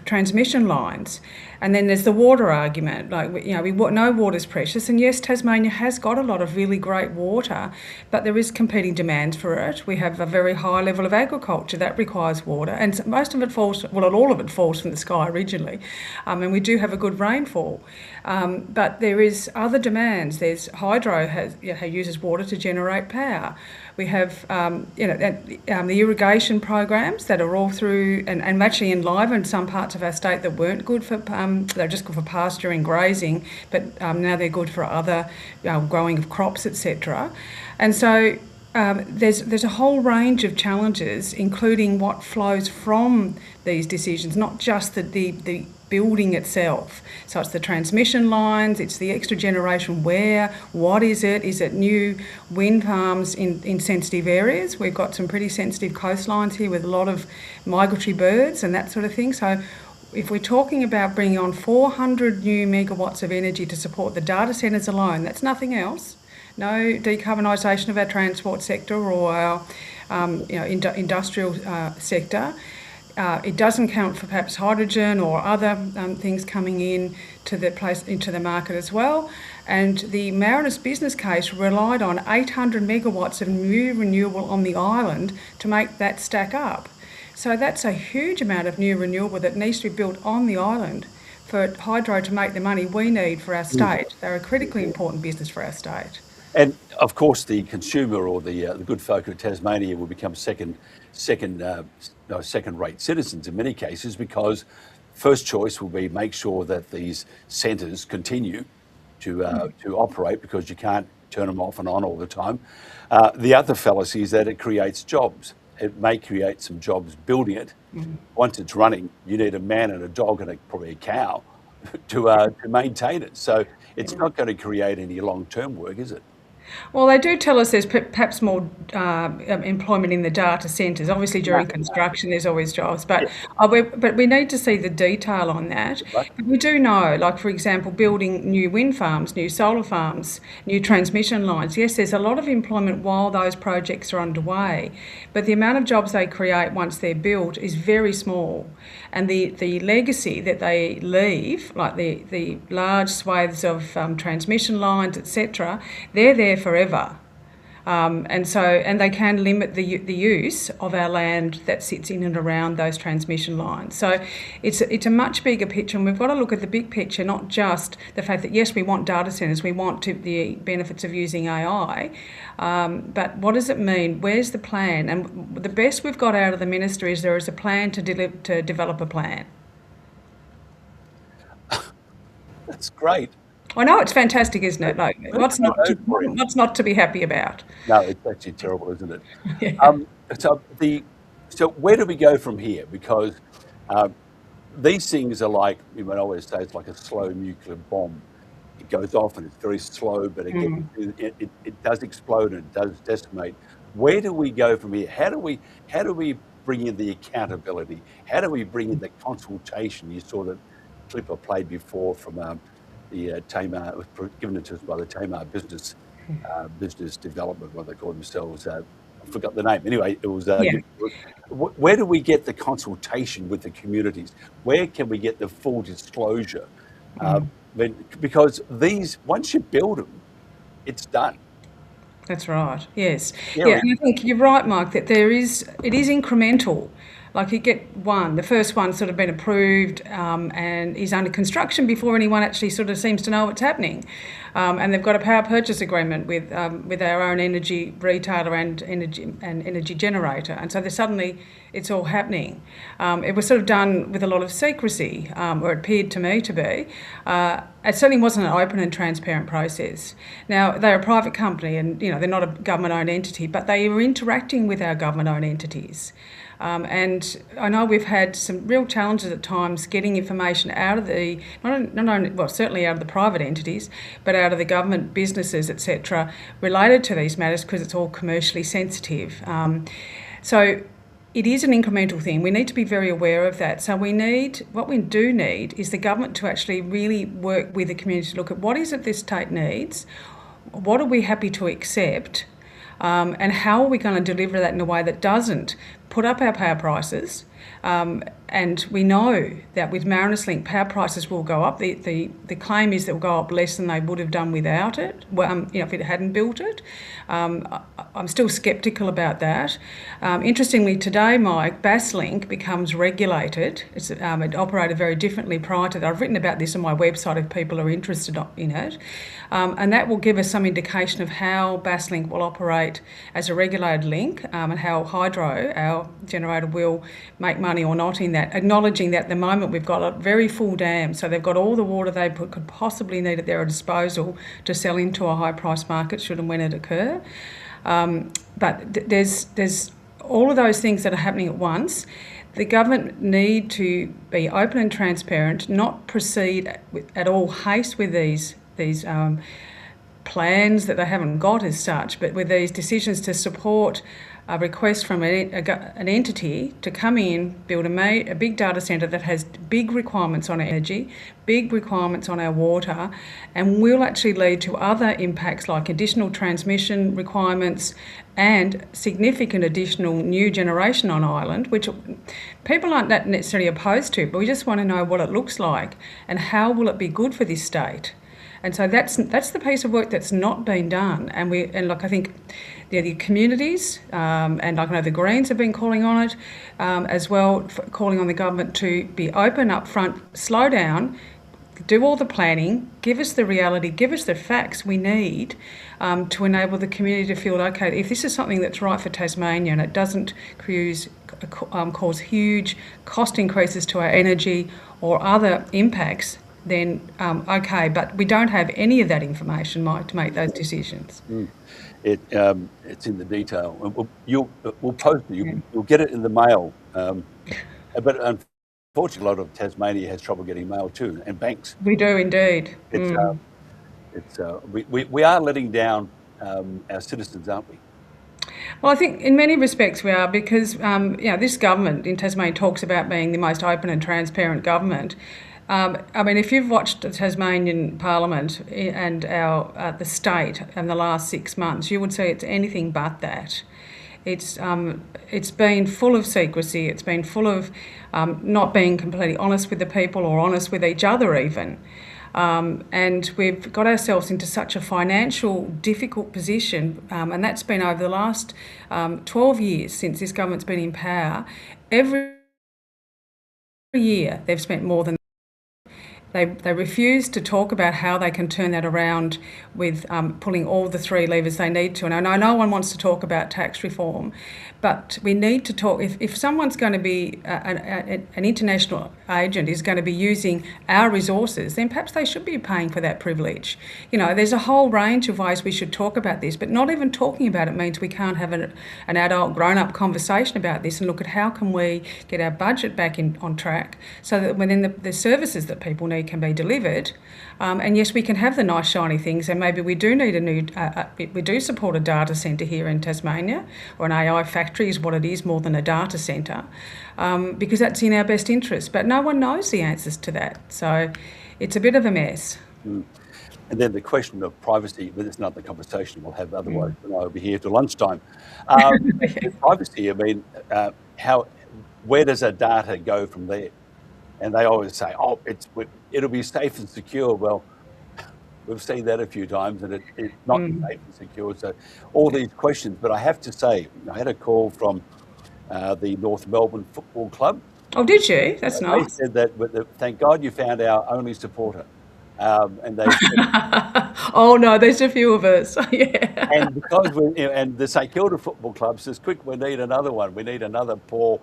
transmission lines. And then there's the water argument. We know water's precious, and yes, Tasmania has got a lot of really great water, but there is competing demands for it. We have a very high level of agriculture that requires water, and most of it falls, not all of it falls from the sky originally, and we do have a good rainfall. But there is other demands. There's hydro uses water to generate power. We have the irrigation programs that are all through and actually enlivened some parts of our state that weren't good for they're just good for pasture and grazing, but now they're good for other growing of crops, etc. And so there's a whole range of challenges, including what flows from these decisions, not just the building itself. So it's the transmission lines, it's the extra generation where, what is it? Is it new wind farms in sensitive areas? We've got some pretty sensitive coastlines here with a lot of migratory birds and that sort of thing. So if we're talking about bringing on 400 new megawatts of energy to support the data centres alone, that's nothing else. No decarbonisation of our transport sector or our industrial sector. It doesn't count for perhaps hydrogen or other things coming in into the market as well. And the Mariners business case relied on 800 megawatts of new renewable on the island to make that stack up. So that's a huge amount of new renewable that needs to be built on the island for hydro to make the money we need for our state. They're a critically important business for our state. And of course, the consumer or the good folk of Tasmania will become second-rate citizens in many cases, because first choice will be make sure that these centres continue to operate, because you can't turn them off and on all the time. The other fallacy is that it creates jobs. It may create some jobs building it. Once it's running, you need a man and a dog and probably a cow to maintain it. So it's not going to create any long-term work, is it? Well, they do tell us there's perhaps more employment in the data centres. Obviously, during construction, there's always jobs, but we need to see the detail on that. But we do know, like for example, building new wind farms, new solar farms, new transmission lines. Yes, there's a lot of employment while those projects are underway, but the amount of jobs they create once they're built is very small. And the legacy that they leave, like the large swathes of transmission lines, etc., they're there forever. And they can limit the use of our land that sits in and around those transmission lines. So it's a much bigger picture, and we've got to look at the big picture, not just the fact that, yes, we want data centres, we want the benefits of using AI, but what does it mean? Where's the plan? And the best we've got out of the minister is there is a plan to develop a plan. That's great. I know it's fantastic, isn't it? Like, what's not to be happy about? No, it's actually terrible, isn't it? Yeah. So where do we go from here? Because these things are like, I always say, it's like a slow nuclear bomb. It goes off and it's very slow, but it does explode and it does decimate. Where do we go from here? How do we bring in the accountability? How do we bring in the consultation? You saw that clip I played before from the Tamar, it was given to us by the Tamar Business Development, what they call themselves. I forgot the name. Anyway, it was. Where do we get the consultation with the communities? Where can we get the full disclosure? Because these, once you build them, it's done. That's right. Yes. Yeah, and I think you're right, Mark, that it is incremental. Like you get one, the first one's sort of been approved and is under construction before anyone actually sort of seems to know what's happening. And they've got a power purchase agreement with our own energy retailer and energy generator. And so suddenly it's all happening. It was sort of done with a lot of secrecy, or it appeared to me to be. It certainly wasn't an open and transparent process. Now, they're a private company and, they're not a government-owned entity, but they are interacting with our government-owned entities. And I know we've had some real challenges at times getting information out of certainly out of the private entities, but out of the government businesses, etc., related to these matters because it's all commercially sensitive. So it is an incremental thing. We need to be very aware of that. So what we do need is the government to actually really work with the community to look at what is it this state needs, what are we happy to accept, and how are we going to deliver that in a way that doesn't put up our power prices. And we know that with Marinus Link, power prices will go up. The claim is that will go up less than they would have done without it, if it hadn't built it. I'm still sceptical about that. Interestingly, today, Mike, Basslink becomes regulated. It operated very differently prior to that. I've written about this on my website if people are interested in it. And that will give us some indication of how Basslink will operate as a regulated link and how Hydro, our generator, will make money or not in that, acknowledging that at the moment we've got a very full dam, so they've got all the water they could possibly need at their disposal to sell into a high price market should and when it occur. But there's all of those things that are happening at once. The government need to be open and transparent, not proceed at all haste with these plans that they haven't got as such, but with these decisions to support a request from an entity to come in, build a big data centre that has big requirements on energy, big requirements on our water, and will actually lead to other impacts like additional transmission requirements and significant additional new generation on island, which people aren't necessarily opposed to, but we just want to know what it looks like and how will it be good for this state. And so that's the piece of work that's not been done. And I think the communities, and I know the Greens have been calling on it as well, calling on the government to be open up front, slow down, do all the planning, give us the reality, give us the facts we need to enable the community to feel, okay, if this is something that's right for Tasmania and it doesn't cause huge cost increases to our energy or other impacts, then okay, but we don't have any of that information, Mike, to make those decisions. It's in the detail. We'll post it. You'll get it in the mail. But Fortunately, a lot of Tasmania has trouble getting mail too, and banks. We do indeed. We are letting down our citizens, aren't we? Well, I think in many respects we are, because this government in Tasmania talks about being the most open and transparent government. I mean, if you've watched the Tasmanian Parliament and the state in the last 6 months, you would see it's anything but that. It's been full of secrecy. It's been full of not being completely honest with the people or honest with each other even. And we've got ourselves into such a financial difficult position, and that's been over the last 12 years since this government's been in power. Every year they've spent more than They refuse to talk about how they can turn that around with pulling all the 3 levers they need to. And I know no one wants to talk about tax reform, but we need to talk. If someone's going to be an international agent is going to be using our resources, then perhaps they should be paying for that privilege. You know, there's a whole range of ways we should talk about this, but not even talking about it means we can't have an adult, grown-up conversation about this and look at how can we get our budget back on track so that when the services that people need can be delivered. And yes, we can have the nice shiny things, and maybe we do need we do support a data centre here in Tasmania, or an AI factory is what it is more than a data centre, because that's in our best interest. But no one knows the answers to that, so it's a bit of a mess. And then the question of privacy, but it's not the conversation we'll have otherwise, and I'll be here till lunchtime. Privacy, I mean, where does our data go from there? And they always say, oh, it'll be safe and secure. Well, we've seen that a few times, and it's not safe and secure. So all these questions, but I have to say, I had a call from the North Melbourne Football Club. Oh, did you? That's nice. They said that, thank God you found our only supporter. And they said, oh no, there's a few of us. Yeah. And because and the St Kilda Football Club says, quick, we need another one. We need another poor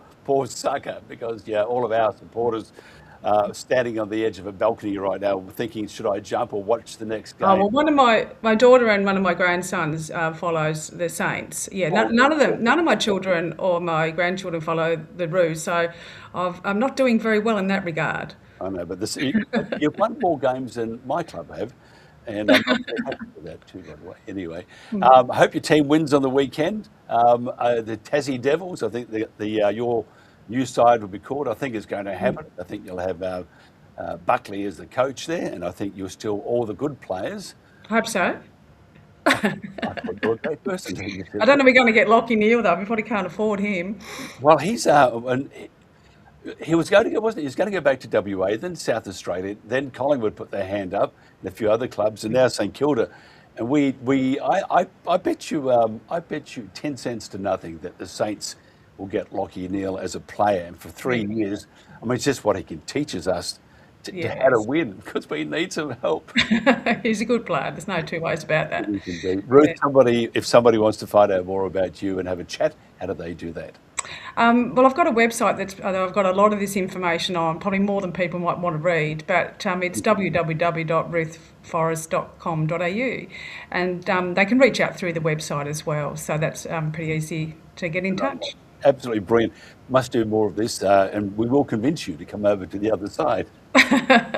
sucker, because all of our supporters standing on the edge of a balcony right now thinking, should I jump or watch the next game? Oh, well, one of my daughter and one of my grandsons follows the Saints. Yeah, none of my children or my grandchildren follow the Roos, so I'm not doing very well in that regard. I know, but you've won more games than my club have, and I'm not very happy with that too, by the way. Anyway, I hope your team wins on the weekend. The Tassie Devils, I think your new side will be called. I think is going to happen. I think you'll have Buckley as the coach there, and I think you'll still all the good players. I hope so. I thought you're a great person. I don't know if we're going to get Lockie Neal though. We probably can't afford him. Well, he's he was going to go, wasn't he? He was going to go back to WA, then South Australia, then Collingwood put their hand up, and a few other clubs, and now St Kilda. And I bet you 10 cents to nothing that the Saints will get Lockie Neal as a player, and for 3 years. I mean, it's just what he can teach us to how to win, because we need some help. He's a good player. There's no two ways about that. Ruth, if somebody wants to find out more about you and have a chat, how do they do that? Well, I've got a website I've got a lot of this information on, probably more than people might want to read, but it's www.ruthforrest.com.au, and they can reach out through the website as well, so that's pretty easy to get in touch. Absolutely brilliant. Must do more of this, and we will convince you to come over to the other side.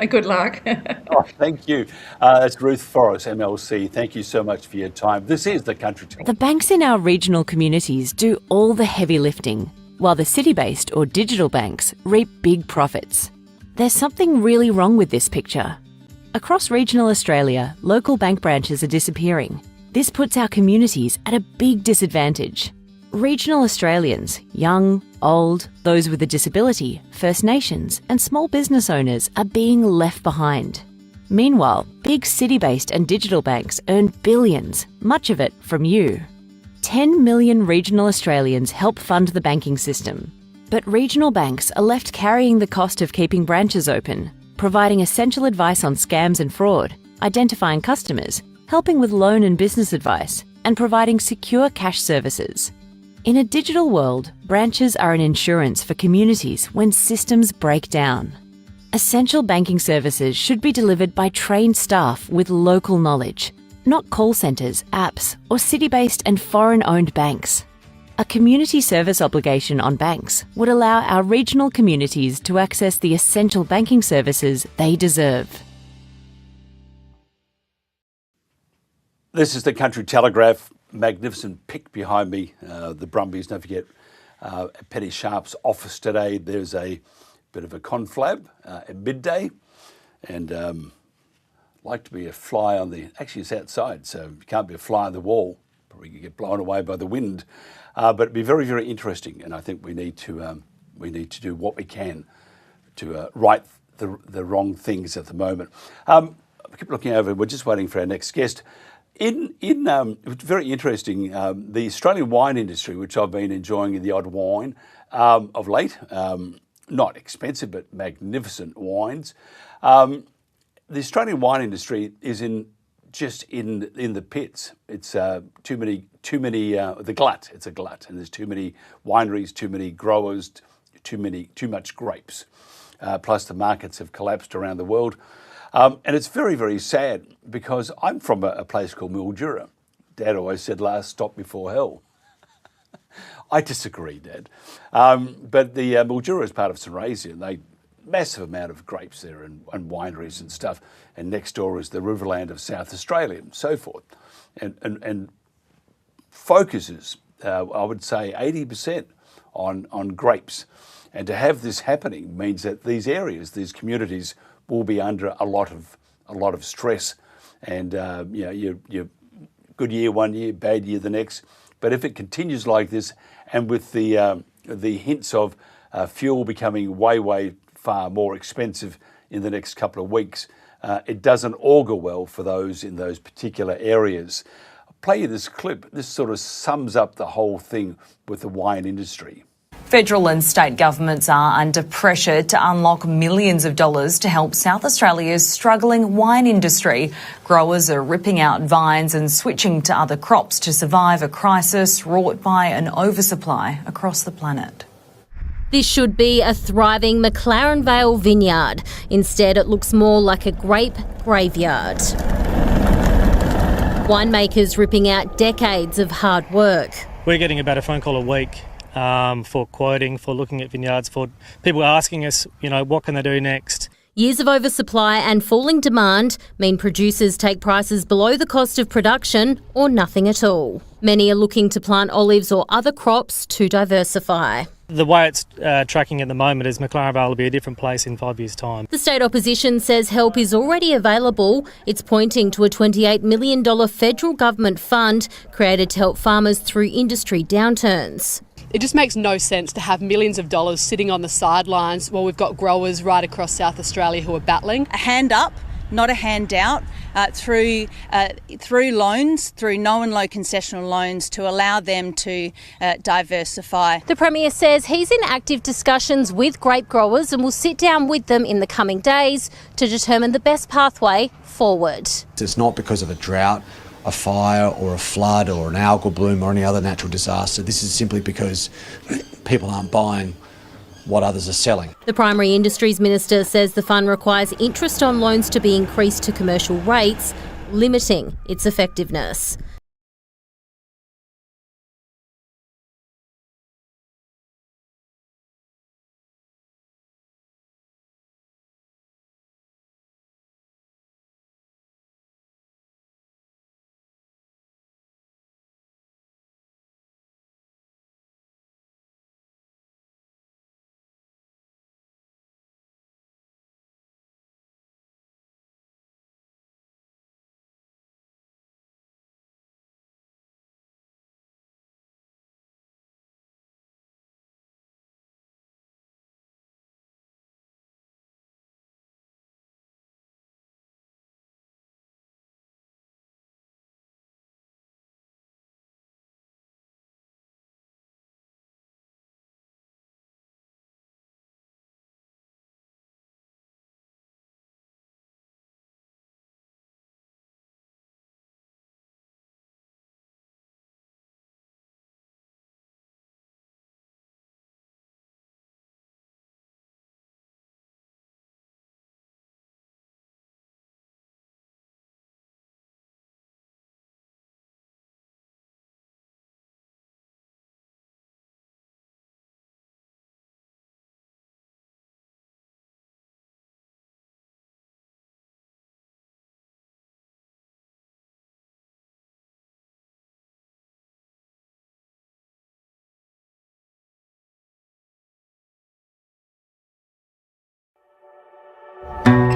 Good luck. Oh, thank you. It's Ruth Forrest, MLC. Thank you so much for your time. This is the Country Telegraph. The banks in our regional communities do all the heavy lifting, while the city-based or digital banks reap big profits. There's something really wrong with this picture. Across regional Australia, local bank branches are disappearing. This puts our communities at a big disadvantage. Regional Australians, young, old, those with a disability, First Nations and small business owners are being left behind. Meanwhile, big city-based and digital banks earn billions, much of it from you. 10 million regional Australians help fund the banking system. But regional banks are left carrying the cost of keeping branches open, providing essential advice on scams and fraud, identifying customers, helping with loan and business advice, and providing secure cash services. In a digital world, branches are an insurance for communities when systems break down. Essential banking services should be delivered by trained staff with local knowledge, not call centres, apps, or city-based and foreign-owned banks. A community service obligation on banks would allow our regional communities to access the essential banking services they deserve. This is the Country Telegraph, magnificent pic behind me, the Brumbies. Don't forget, at Penny Sharp's office today, there's a bit of a conflab at midday, and like to be a fly on the, actually it's outside, so you can't be a fly on the wall, probably you get blown away by the wind, but it'd be very, very interesting, and I think we need to do what we can to right the wrong things at the moment. I keep looking over, we're just waiting for our next guest. Very interesting, the Australian wine industry, which I've been enjoying the odd wine of late, not expensive but magnificent wines. The Australian wine industry is in the pits. It's too many. The glut. It's a glut, and there's too many wineries, too many growers, too much grapes. Plus, the markets have collapsed around the world. And it's very, very sad because I'm from a place called Mildura. Dad always said last stop before hell. I disagree, Dad. But the Mildura is part of Sunraysia, and they massive amount of grapes there and wineries and stuff. And next door is the Riverland of South Australia and so forth. And focuses, I would say, 80% on grapes. And to have this happening means that these areas, these communities, will be under a lot of stress, and you good year one year, bad year the next. But if it continues like this, and with the hints of fuel becoming way far more expensive in the next couple of weeks, it doesn't augur well for those in those particular areas. I'll play you this clip. This sort of sums up the whole thing with the wine industry. Federal and state governments are under pressure to unlock millions of dollars to help South Australia's struggling wine industry. Growers are ripping out vines and switching to other crops to survive a crisis wrought by an oversupply across the planet. This should be a thriving McLaren Vale vineyard. Instead, it looks more like a grape graveyard. Winemakers ripping out decades of hard work. We're getting about a phone call a week for quoting, for looking at vineyards, for people asking us, what can they do next? Years of oversupply and falling demand mean producers take prices below the cost of production or nothing at all. Many are looking to plant olives or other crops to diversify. The way it's tracking at the moment is McLaren Vale will be a different place in 5 years' time. The state opposition says help is already available. It's pointing to a $28 million federal government fund created to help farmers through industry downturns. It just makes no sense to have millions of dollars sitting on the sidelines while we've got growers right across South Australia who are battling. A hand up, not a handout, through loans, through no and low concessional loans to allow them to diversify. The Premier says he's in active discussions with grape growers and will sit down with them in the coming days to determine the best pathway forward. It's not because of a drought, a fire or a flood or an algal bloom or any other natural disaster. This is simply because people aren't buying what others are selling. The Primary Industries Minister says the fund requires interest on loans to be increased to commercial rates, limiting its effectiveness.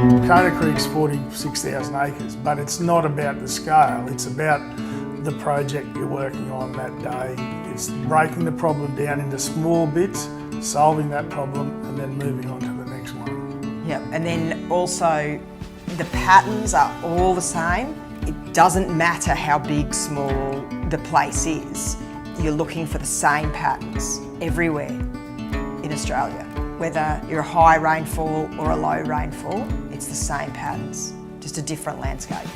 Kona Creek's 46,000 acres, but it's not about the scale, it's about the project you're working on that day. It's breaking the problem down into small bits, solving that problem, and then moving on to the next one. Yep, and then also the patterns are all the same. It doesn't matter how big, small the place is. You're looking for the same patterns everywhere in Australia. Whether you're a high rainfall or a low rainfall, it's the same patterns, just a different landscape.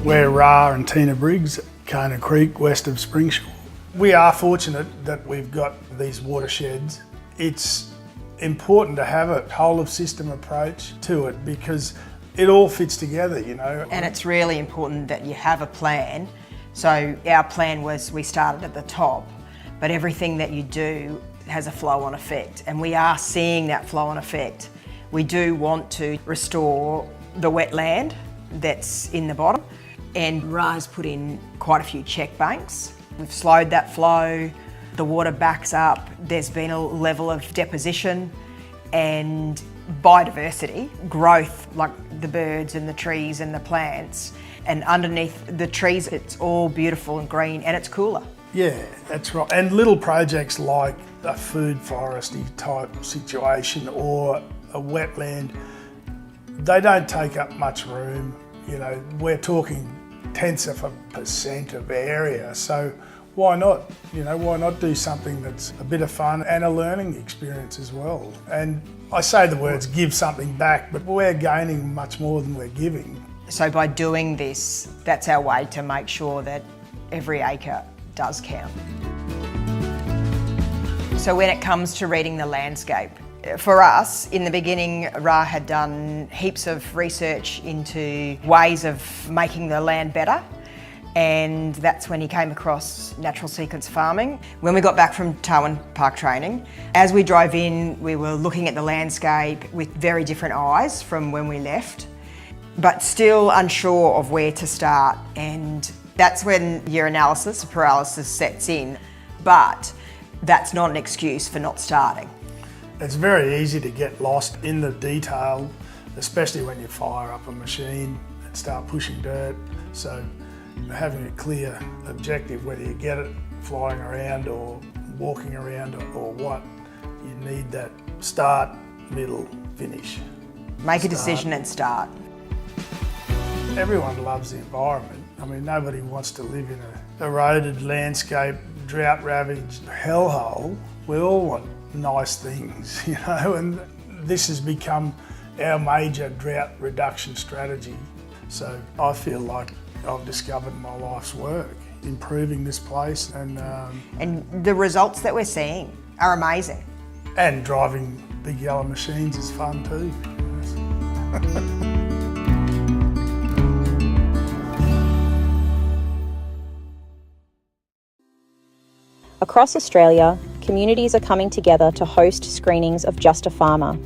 We're Ra and Tina Briggs, Kona Creek, west of Springsure. We are fortunate that we've got these watersheds. It's important to have a whole of system approach to it because it all fits together, you know. And it's really important that you have a plan. So our plan was we started at the top, but everything that you do has a flow-on effect, and we are seeing that flow-on effect. We do want to restore the wetland that's in the bottom, and Ra's put in quite a few check banks. We've slowed that flow, the water backs up, there's been a level of deposition and biodiversity, growth, like the birds and the trees and the plants, and underneath the trees it's all beautiful and green and it's cooler. Yeah, that's right. And little projects like a food foresty type situation or a wetland, they don't take up much room. You know, we're talking tenths of a % of area, so why not? You know, why not do something that's a bit of fun and a learning experience as well? And I say the words give something back, but we're gaining much more than we're giving. So by doing this, that's our way to make sure that every acre does count. So when it comes to reading the landscape, for us, in the beginning, Ra had done heaps of research into ways of making the land better, and that's when he came across natural sequence farming. When we got back from Tarwin Park training, as we drove in, we were looking at the landscape with very different eyes from when we left, but still unsure of where to start, and that's when your analysis paralysis sets in, but that's not an excuse for not starting. It's very easy to get lost in the detail, especially when you fire up a machine and start pushing dirt. So having a clear objective, whether you get it flying around or walking around or what, you need that start, middle, finish. Make a decision and start. Everyone loves the environment. I mean, nobody wants to live in a eroded landscape, drought-ravaged hellhole. We all want nice things, you know, and this has become our major drought reduction strategy. So I feel like I've discovered my life's work, improving this place, and the results that we're seeing are amazing. And driving big yellow machines is fun too. Across Australia, communities are coming together to host screenings of Just a Farmer.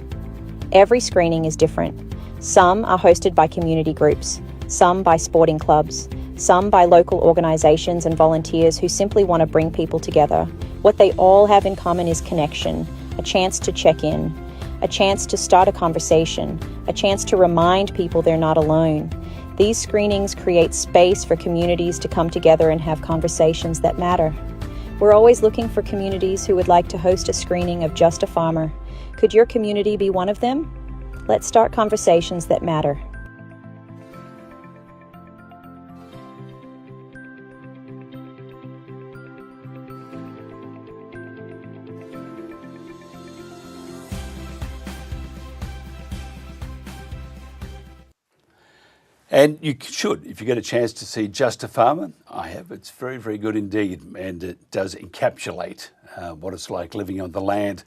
Every screening is different. Some are hosted by community groups, some by sporting clubs, some by local organisations and volunteers who simply want to bring people together. What they all have in common is connection, a chance to check in, a chance to start a conversation, a chance to remind people they're not alone. These screenings create space for communities to come together and have conversations that matter. We're always looking for communities who would like to host a screening of Just a Farmer. Could your community be one of them? Let's start conversations that matter. And you should, if you get a chance to see Just a Farmer. I have. It's very, very good indeed, and it does encapsulate what it's like living on the land.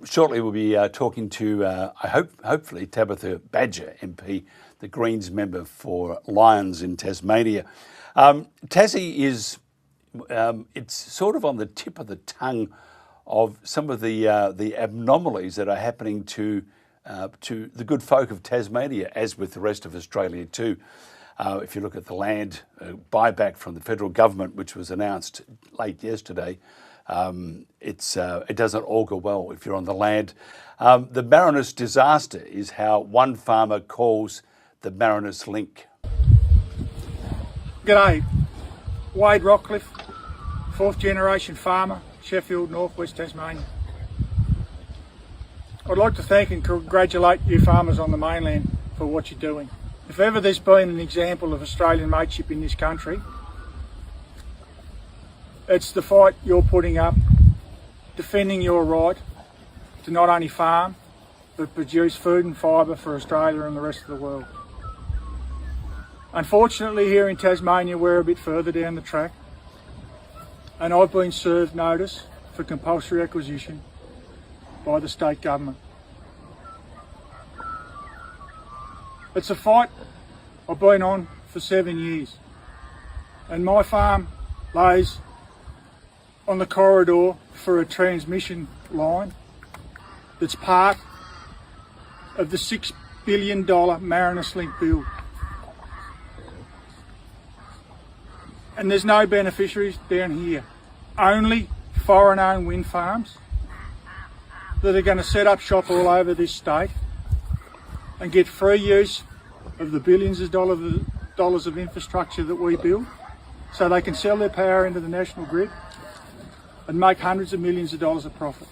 Shortly we'll be talking to, hopefully, Tabitha Badger, MP, the Greens member for Lyons in Tasmania. Tassie is, it's sort of on the tip of the tongue of some of the abnormalities that are happening to the good folk of Tasmania, as with the rest of Australia too. If you look at the land buyback from the federal government, which was announced late yesterday, it doesn't augur well if you're on the land. The Marinus disaster is how one farmer calls the Marinus link. G'day, Wade Rockcliffe, 4th generation farmer, Sheffield, northwest Tasmania. I'd like to thank and congratulate you farmers on the mainland for what you're doing. If ever there's been an example of Australian mateship in this country, it's the fight you're putting up, defending your right to not only farm, but produce food and fibre for Australia and the rest of the world. Unfortunately, here in Tasmania, we're a bit further down the track, and I've been served notice for compulsory acquisition by the state government. It's a fight I've been on for 7 years, and my farm lays on the corridor for a transmission line that's part of the $6 billion Marinus Link build. And there's no beneficiaries down here, only foreign-owned wind farms that are going to set up shop all over this state and get free use of the billions of dollars of infrastructure that we build, so they can sell their power into the national grid and make hundreds of millions of dollars of profit.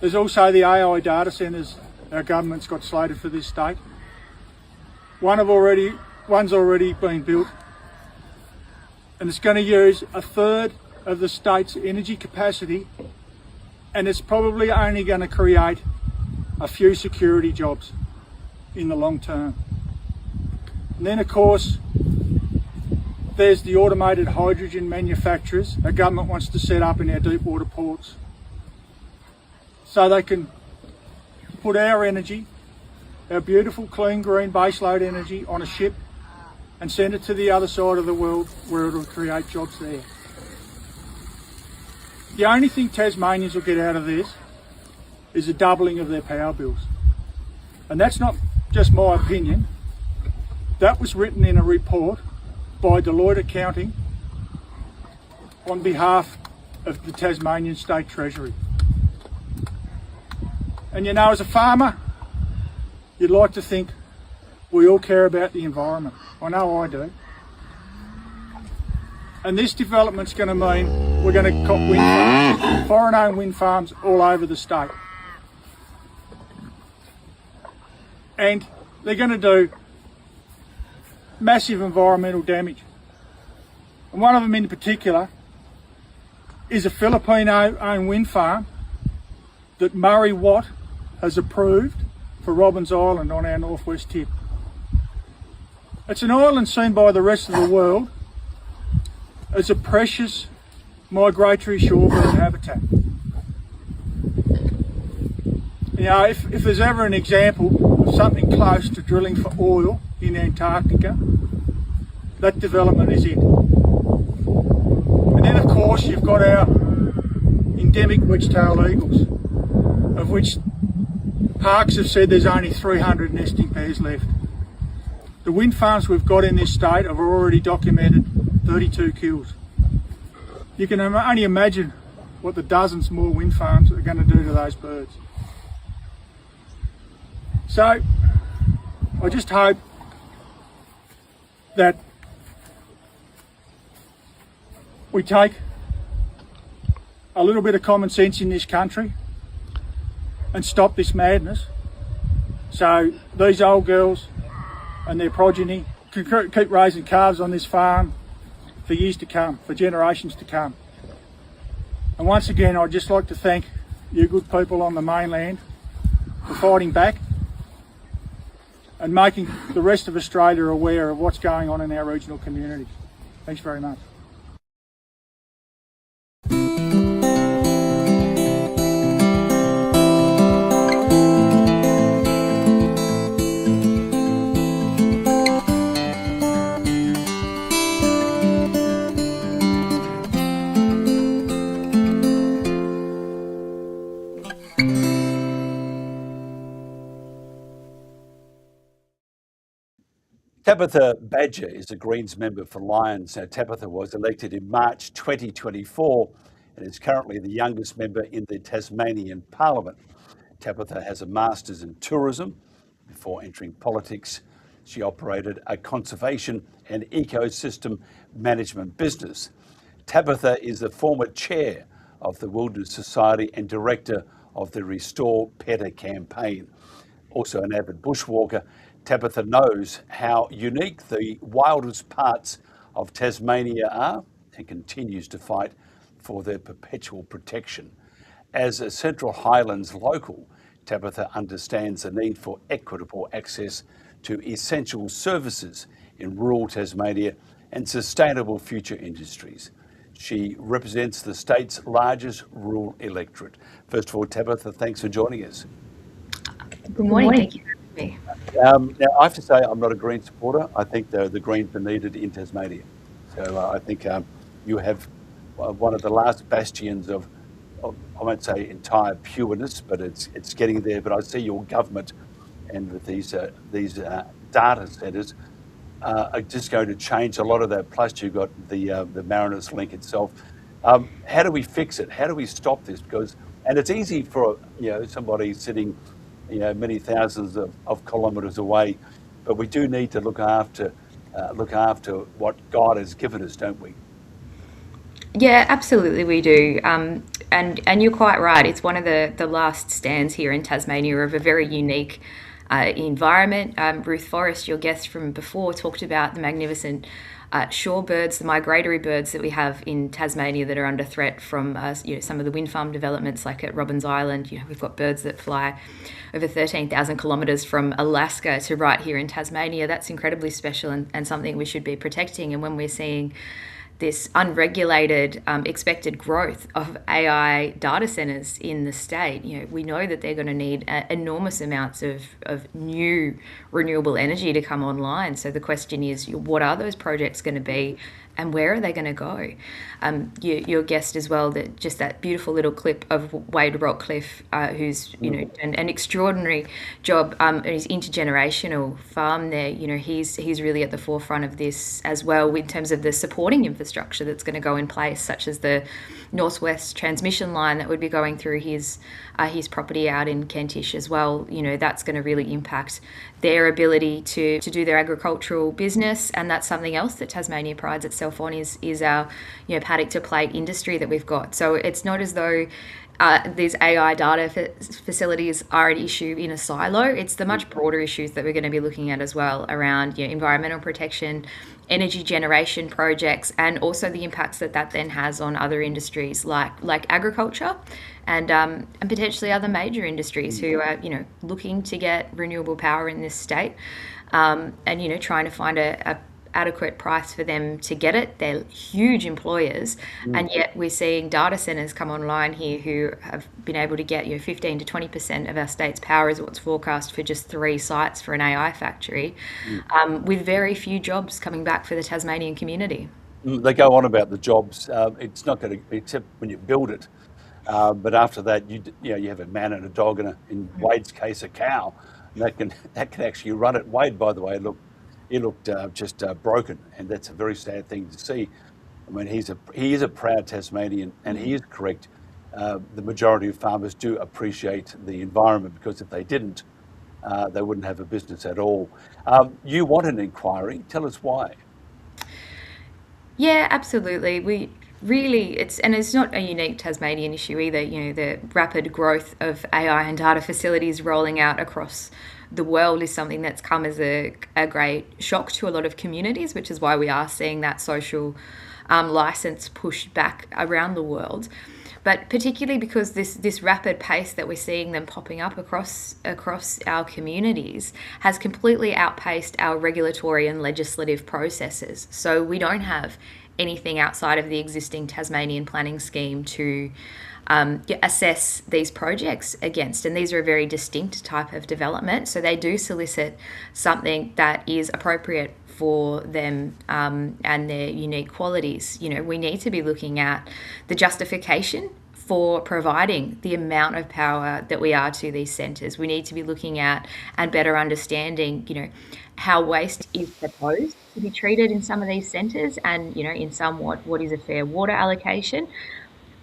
There's also the AI data centres our government's got slated for this state. One's already been built, and it's going to use a third of the state's energy capacity, and it's probably only going to create a few security jobs in the long term. And then of course there's the automated hydrogen manufacturers our government wants to set up in our deep water ports, so they can put our energy, our beautiful clean green baseload energy, on a ship and send it to the other side of the world where it'll create jobs there. The only thing Tasmanians will get out of this is a doubling of their power bills. And that's not just my opinion. That was written in a report by Deloitte Accounting on behalf of the Tasmanian State Treasury. And you know, as a farmer, you'd like to think we all care about the environment. I know I do. And this development's going to mean we're going to cop wind farms, foreign-owned wind farms all over the state. And they're going to do massive environmental damage. And one of them in particular is a Filipino-owned wind farm that Murray Watt has approved for Robbins Island on our northwest tip. It's an island seen by the rest of the world as a precious migratory shorebird habitat. You know, if there's ever an example of something close to drilling for oil in Antarctica, that development is it. And then of course you've got our endemic wedge-tailed eagles, of which parks have said there's only 300 nesting pairs left. The wind farms we've got in this state have already documented 32 kills. You can only imagine what the dozens more wind farms are going to do to those birds. So I just hope that we take a little bit of common sense in this country and stop this madness, so these old girls and their progeny can keep raising calves on this farm for years to come, for generations to come. And once again, I'd just like to thank you good people on the mainland for fighting back and making the rest of Australia aware of what's going on in our regional communities. Thanks very much. Tabitha Badger is a Greens member for Lyons. Now, Tabitha was elected in March 2024 and is currently the youngest member in the Tasmanian Parliament. Tabitha has a master's in tourism. Before entering politics, she operated a conservation and ecosystem management business. Tabitha is the former chair of the Wilderness Society and director of the Restore Pedder campaign. Also an avid bushwalker, Tabitha knows how unique the wildest parts of Tasmania are and continues to fight for their perpetual protection. As a Central Highlands local, Tabitha understands the need for equitable access to essential services in rural Tasmania and sustainable future industries. She represents the state's largest rural electorate. First of all, Tabitha, thanks for joining us. Good morning. Thank you for having me. Now, I have to say I'm not a Green supporter. I think the Greens are needed in Tasmania. So I think you have one of the last bastions of, I won't say entire pureness, but it's getting there. But I see your government and with these data centres are just going to change a lot of that. Plus, you've got the Mariners link itself. How do we fix it? How do we stop this? And it's easy for somebody sitting many thousands of kilometres away, but we do need to look after what God has given us, don't we? Yeah, absolutely we do. And you're quite right. It's one of the last stands here in Tasmania of a very unique environment. Ruth Forrest, your guest from before, talked about the magnificent shorebirds, the migratory birds that we have in Tasmania that are under threat from some of the wind farm developments, like at Robbins Island. We've got birds that fly over 13,000 kilometres from Alaska to right here in Tasmania. That's incredibly special and something we should be protecting. And when we're seeing this unregulated expected growth of AI data centres in the state, we know that they're going to need enormous amounts of new renewable energy to come online. So the question is, what are those projects going to be and where are they going to go? Your guest as well, that beautiful little clip of Wade Rockcliffe, who's done an extraordinary job at his intergenerational farm there. He's really at the forefront of this as well in terms of the supporting infrastructure that's going to go in place, such as the northwest transmission line that would be going through his property out in Kentish as well. That's going to really impact their ability to do their agricultural business, and that's something else that Tasmania prides itself on is our paddock to plate industry that we've got. So it's not as though these AI data facilities are an issue in a silo. It's the much broader issues that we're going to be looking at as well around environmental protection, energy generation projects, and also the impacts that then has on other industries like agriculture and potentially other major industries who are looking to get renewable power in this state, and trying to find a adequate price for them to get it. They're huge employers, and yet we're seeing data centres come online here who have been able to get 15 to 20% of our state's power is what's forecast for just 3 sites for an AI factory, with very few jobs coming back for the Tasmanian community. They go on about the jobs. It's not going to be, except when you build it. But after that, you have a man and a dog and in Wade's case, a cow. And that can actually run it. Wade, by the way, he looked just broken, and that's a very sad thing to see. I mean, he is a proud Tasmanian, and he is correct. The majority of farmers do appreciate the environment, because if they didn't, they wouldn't have a business at all. You want an inquiry. Tell us why. Yeah, absolutely. It's not a unique Tasmanian issue either. The rapid growth of AI and data facilities rolling out across the world is something that's come as a great shock to a lot of communities, which is why we are seeing that social license pushed back around the world. But particularly because this rapid pace that we're seeing them popping up across our communities has completely outpaced our regulatory and legislative processes. So we don't have anything outside of the existing Tasmanian planning scheme to assess these projects against. And these are a very distinct type of development. So they do solicit something that is appropriate for them and their unique qualities. We need to be looking at the justification for providing the amount of power that we are to these centres. We need to be looking at and better understanding, how waste is proposed to be treated in some of these centres, and, in somewhat what is a fair water allocation.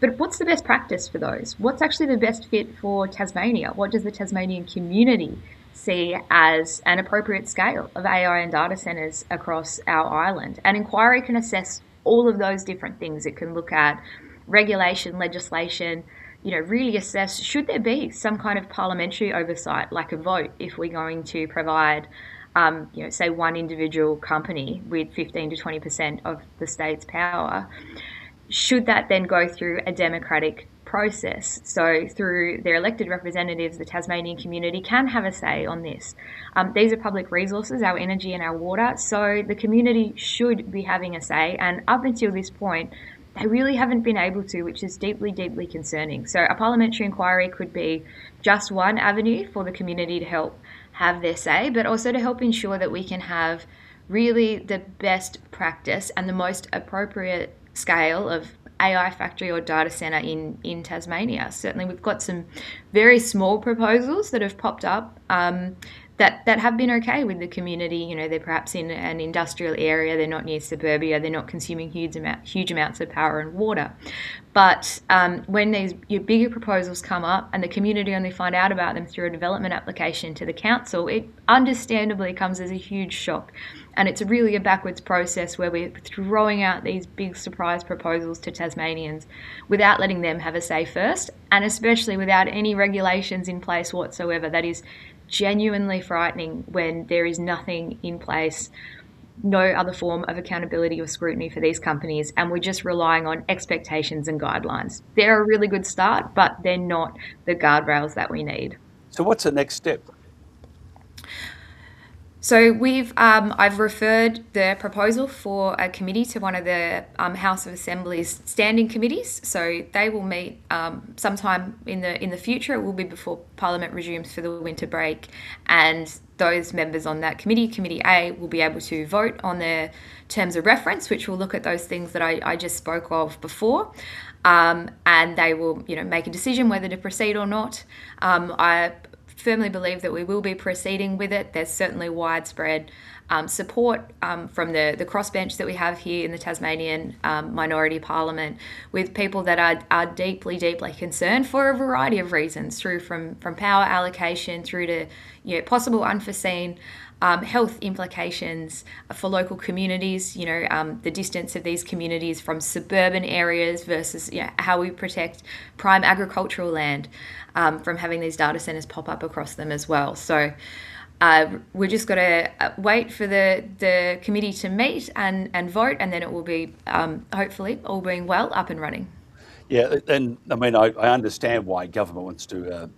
But what's the best practice for those? What's actually the best fit for Tasmania? What does the Tasmanian community see as an appropriate scale of AI and data centres across our island? An inquiry can assess all of those different things. It can look at regulation, legislation, really assess, should there be some kind of parliamentary oversight, like a vote, if we're going to provide, say one individual company with 15 to 20% of the state's power? Should that then go through a democratic process? So through their elected representatives, the Tasmanian community can have a say on this. These are public resources, our energy and our water, so the community should be having a say. And up until this point, they really haven't been able to, which is deeply, deeply concerning. So a parliamentary inquiry could be just one avenue for the community to help have their say, but also to help ensure that we can have really the best practice and the most appropriate scale of AI factory or data centre in Tasmania. Certainly we've got some very small proposals that have popped up that have been okay with the community. They're perhaps in an industrial area, they're not near suburbia, they're not consuming huge amounts of power and water. But when these bigger proposals come up and the community only find out about them through a development application to the council, it understandably comes as a huge shock. And it's really a backwards process where we're throwing out these big surprise proposals to Tasmanians without letting them have a say first, and especially without any regulations in place whatsoever. That is genuinely frightening when there is nothing in place, no other form of accountability or scrutiny for these companies, and we're just relying on expectations and guidelines. They're a really good start, but they're not the guardrails that we need. So what's the next step? So I've referred the proposal for a committee to one of the House of Assembly's standing committees. So they will meet sometime in the future. It will be before Parliament resumes for the winter break, and those members on that committee, Committee A, will be able to vote on their terms of reference, which will look at those things that I just spoke of before. And they will, make a decision whether to proceed or not. I firmly believe that we will be proceeding with it. There's certainly widespread support from the crossbench that we have here in the Tasmanian Minority Parliament, with people that are deeply, deeply concerned for a variety of reasons, from power allocation through to possible unforeseen health implications for local communities, the distance of these communities from suburban areas versus how we protect prime agricultural land from having these data centres pop up across them as well. So we're just got to wait for the committee to meet and vote, and then it will be, hopefully, all being well, up and running. Yeah, and I understand why government wants to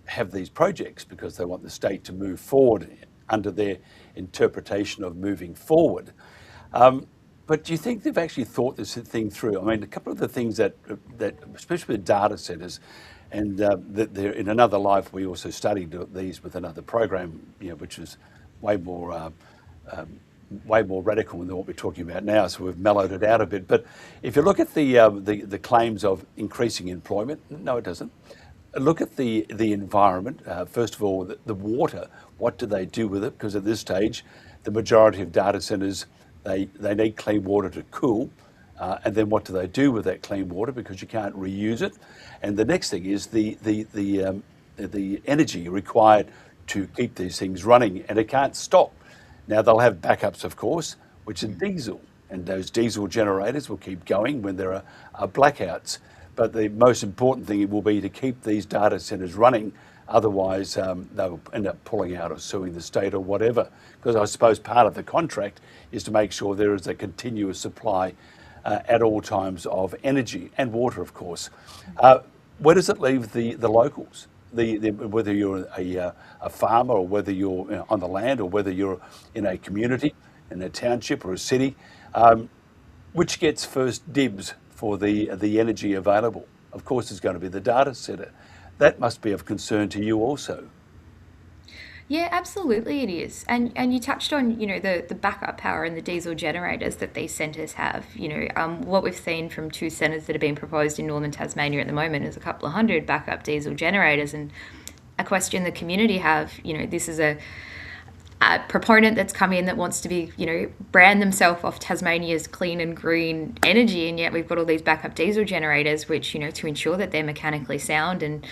have these projects, because they want the state to move forward under their interpretation of moving forward. But do you think they've actually thought this thing through? A couple of the things that especially with data centres, and that they're in another life, we also studied these with another program, which is way more radical than what we're talking about now. So we've mellowed it out a bit. But if you look at the claims of increasing employment, no, it doesn't. Look at the environment. First of all, the water. What do they do with it? Because at this stage, the majority of data centres, they need clean water to cool. And then what do they do with that clean water? Because you can't reuse it. And the next thing is the energy required to keep these things running, and it can't stop. Now they'll have backups, of course, which are diesel, and those diesel generators will keep going when there are blackouts. But the most important thing will be to keep these data centres running. Otherwise, they'll end up pulling out or suing the state or whatever. Because I suppose part of the contract is to make sure there is a continuous supply at all times of energy and water, of course. Where does it leave the locals? Whether you're a farmer, or whether you're on the land, or whether you're in a community, in a township or a city, which gets first dibs for the energy available? Of course, it's going to be the data centre. That must be of concern to you also. Yeah, absolutely it is. And you touched on, the backup power and the diesel generators that these centres have. What we've seen from two centres that have been proposed in northern Tasmania at the moment is a couple of hundred backup diesel generators. And a question the community have, this is proponent that's come in that wants to be, brand themselves off Tasmania's clean and green energy, and yet we've got all these backup diesel generators, which, to ensure that they're mechanically sound and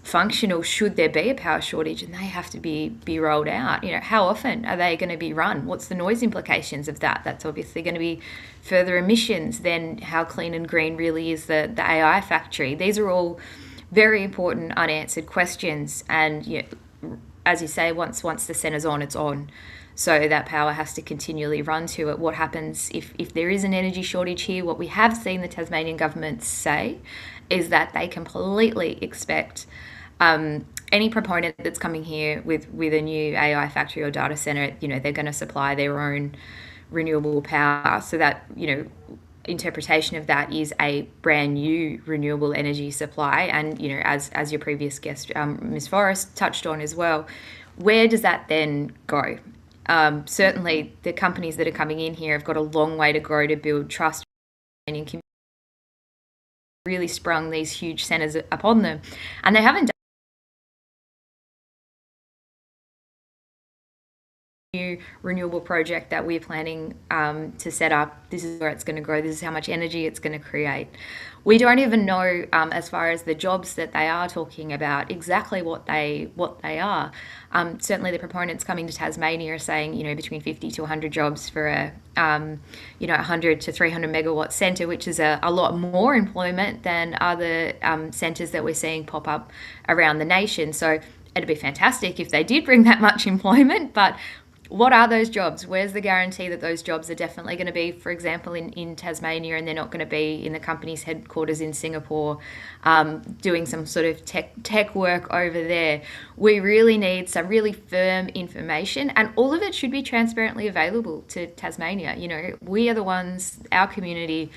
functional should there be a power shortage, and they have to be rolled out. How often are they going to be run? What's the noise implications of that? That's obviously going to be further emissions than how clean and green really is the AI factory. These are all very important unanswered questions, and as you say, once the centre's on, it's on. So that power has to continually run to it. What happens if there is an energy shortage here? What we have seen the Tasmanian government say is that they completely expect any proponent that's coming here with a new AI factory or data centre, they're going to supply their own renewable power. So that, interpretation of that is a brand new renewable energy supply. And, as your previous guest, Ms. Forrest, touched on as well, where does that then go? Certainly the companies that are coming in here have got a long way to go to build trust in community. Really sprung these huge centres upon them, and they haven't done new renewable project that we're planning to set up. This is where it's going to go. This is how much energy it's going to create. We don't even know, as far as the jobs that they are talking about, exactly what they are. Certainly, the proponents coming to Tasmania are saying, between 50 to 100 jobs for a 100 to 300 megawatt centre, which is a lot more employment than other centres that we're seeing pop up around the nation. So it'd be fantastic if they did bring that much employment, but what are those jobs? Where's the guarantee that those jobs are definitely going to be, for example, in Tasmania, and they're not going to be in the company's headquarters in Singapore doing some sort of tech work over there? We really need some really firm information, and all of it should be transparently available to Tasmania. We are the ones, our community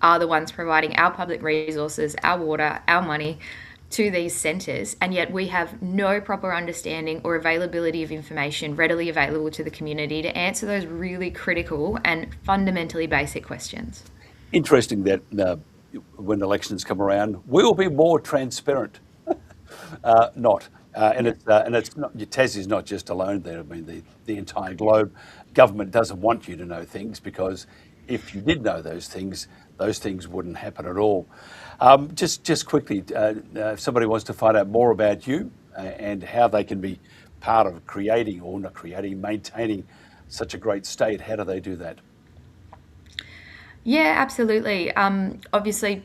are the ones providing our public resources, our water, our money to these centres, and yet we have no proper understanding or availability of information readily available to the community to answer those really critical and fundamentally basic questions. Interesting that when elections come around, we'll be more transparent. Not. And it's not, Tassie's not just alone there. I mean, the entire globe. Government doesn't want you to know things, because if you did know those things wouldn't happen at all. Just quickly, if somebody wants to find out more about you and how they can be part of maintaining such a great state, how do they do that? Yeah, absolutely. Obviously,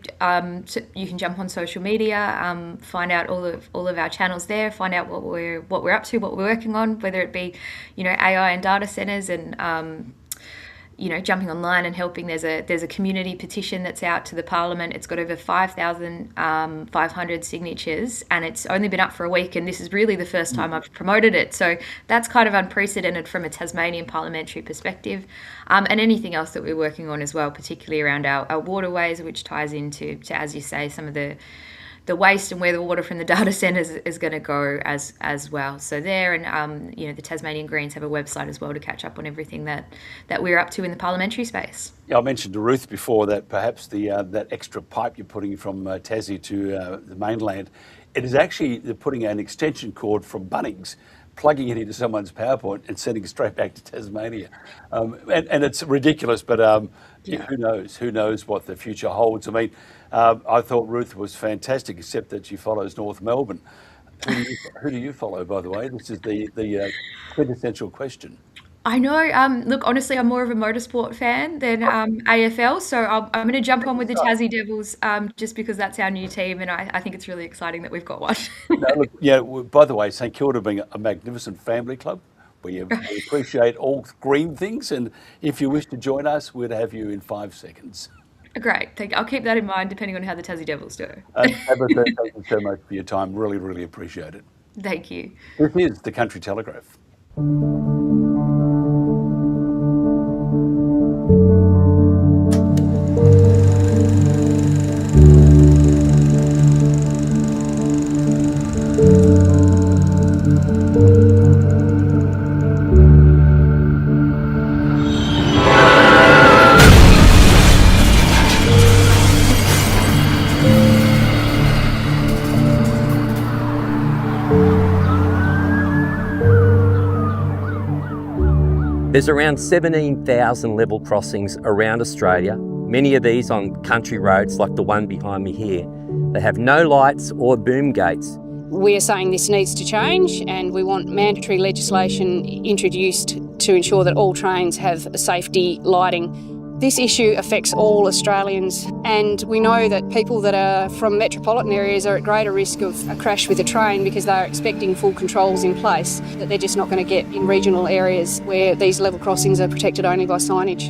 you can jump on social media, find out all of our channels there, find out what we're up to, what we're working on, whether it be, AI and data centres, and jumping online and helping. There's a community petition that's out to the Parliament. It's got over 5,500 signatures, and it's only been up for a week, and this is really the first time I've promoted it. So that's kind of unprecedented from a Tasmanian parliamentary perspective, and anything else that we're working on as well, particularly around our waterways, which ties into, as you say, some of the waste and where the water from the data centres is going to go as well. So there, and the Tasmanian Greens have a website as well to catch up on everything that we're up to in the parliamentary space. Yeah, I mentioned to Ruth before that perhaps that extra pipe you're putting from Tassie to the mainland, it is actually putting an extension cord from Bunnings, plugging it into someone's PowerPoint and sending it straight back to Tasmania. And it's ridiculous, but who knows? Who knows what the future holds? I mean, I thought Ruth was fantastic, except that she follows North Melbourne. Who do you follow, by the way? This is the quintessential question. I know. Look, honestly, I'm more of a motorsport fan than AFL, so I'm going to jump on with the Tassie Devils just because that's our new team, and I think it's really exciting that we've got one. No, look, yeah. By the way, St Kilda being a magnificent family club, we appreciate all green things, and if you wish to join us, we'd have you in 5 seconds. Great. I'll keep that in mind, depending on how the Tassie Devils do. Thank you so much for your time. Really, really appreciate it. Thank you. This is the Country Telegraph. There's around 17,000 level crossings around Australia, many of these on country roads like the one behind me here. They have no lights or boom gates. We are saying this needs to change, and we want mandatory legislation introduced to ensure that all trains have safety lighting. This issue affects all Australians, and we know that people that are from metropolitan areas are at greater risk of a crash with a train because they are expecting full controls in place that they're just not going to get in regional areas where these level crossings are protected only by signage.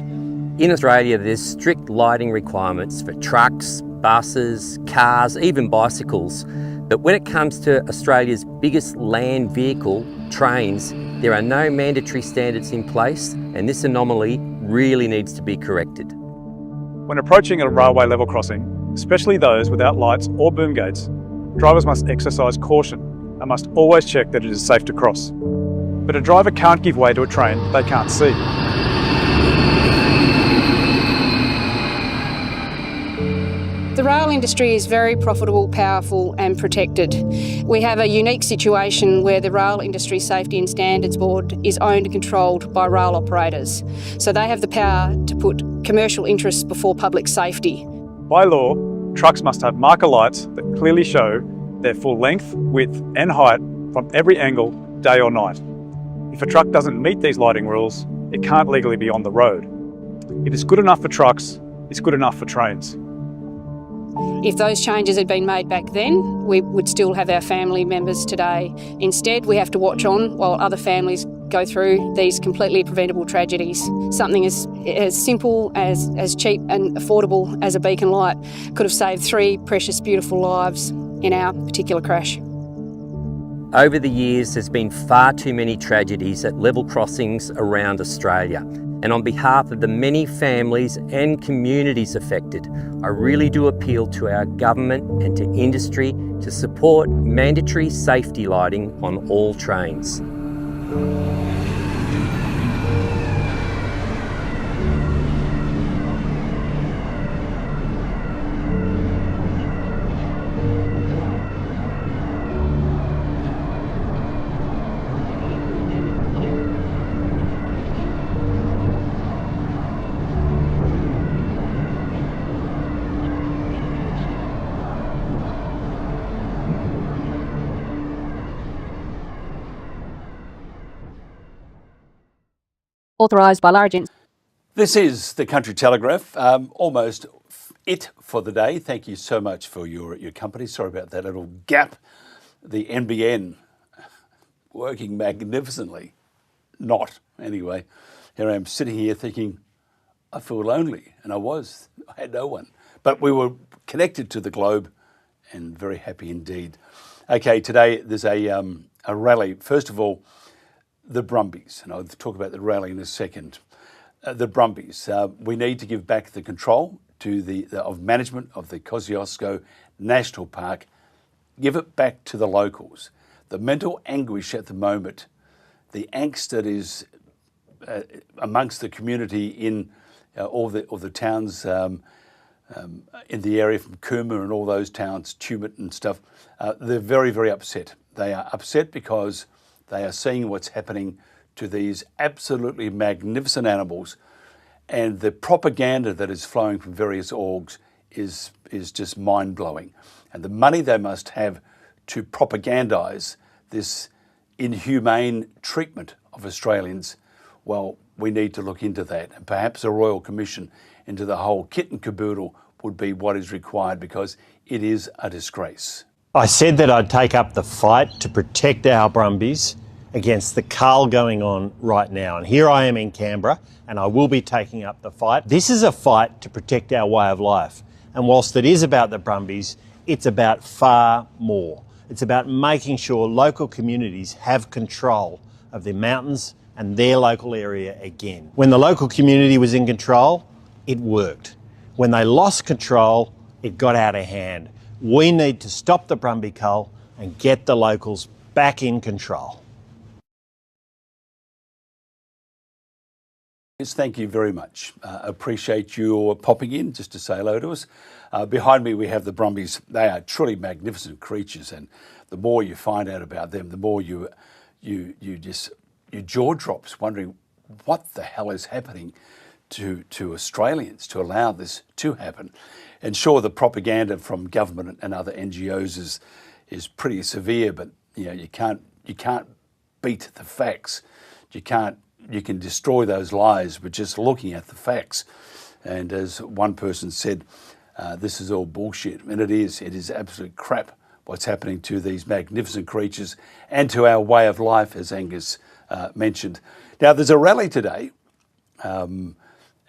In Australia, there's strict lighting requirements for trucks, buses, cars, even bicycles. But when it comes to Australia's biggest land vehicle, trains, there are no mandatory standards in place, and this anomaly really needs to be corrected. When approaching a railway level crossing, especially those without lights or boom gates, drivers must exercise caution and must always check that it is safe to cross. But a driver can't give way to a train they can't see. The rail industry is very profitable, powerful and protected. We have a unique situation where the Rail Industry Safety and Standards Board is owned and controlled by rail operators. So they have the power to put commercial interests before public safety. By law, trucks must have marker lights that clearly show their full length, width and height from every angle, day or night. If a truck doesn't meet these lighting rules, it can't legally be on the road. If it's good enough for trucks, it's good enough for trains. If those changes had been made back then, we would still have our family members today. Instead, we have to watch on while other families go through these completely preventable tragedies. Something as simple, as cheap and affordable as a beacon light could have saved 3 precious, beautiful lives in our particular crash. Over the years, there's been far too many tragedies at level crossings around Australia. And on behalf of the many families and communities affected, I really do appeal to our government and to industry to support mandatory safety lighting on all trains. Authorised by large... This is the Country Telegraph, almost it for the day. Thank you so much for your company. Sorry about that little gap. The NBN working magnificently. Not, anyway. Here I am sitting here thinking, I feel lonely, and I was. I had no one. But we were connected to the globe and very happy indeed. Okay, today there's a rally. First of all, the Brumbies, and I'll talk about the rally in a second. The Brumbies, we need to give back the control to of management of the Kosciuszko National Park. Give it back to the locals. The mental anguish at the moment, the angst that is amongst the community in all the towns in the area from Cooma and all those towns, Tumut and stuff, they're very, very upset. They are upset because they are seeing what's happening to these absolutely magnificent animals, and the propaganda that is flowing from various orgs is just mind-blowing. And the money they must have to propagandise this inhumane treatment of Australians, well, we need to look into that. And perhaps a royal commission into the whole kit and caboodle would be what is required, because it is a disgrace. I said that I'd take up the fight to protect our Brumbies against the cull going on right now. And here I am in Canberra, and I will be taking up the fight. This is a fight to protect our way of life. And whilst it is about the Brumbies, it's about far more. It's about making sure local communities have control of their mountains and their local area again. When the local community was in control, it worked. When they lost control, it got out of hand. We need to stop the Brumby cull and get the locals back in control. Yes, thank you very much. Appreciate your popping in just to say hello to us. Behind me we have the Brumbies. They are truly magnificent creatures, and the more you find out about them, the more your jaw drops, wondering what the hell is happening to Australians to allow this to happen. And sure, the propaganda from government and other NGOs is pretty severe, but you can't beat the facts. You can destroy those lies with just looking at the facts. And as one person said, this is all bullshit, and it is absolute crap what's happening to these magnificent creatures and to our way of life, as Angus mentioned. Now, there's a rally today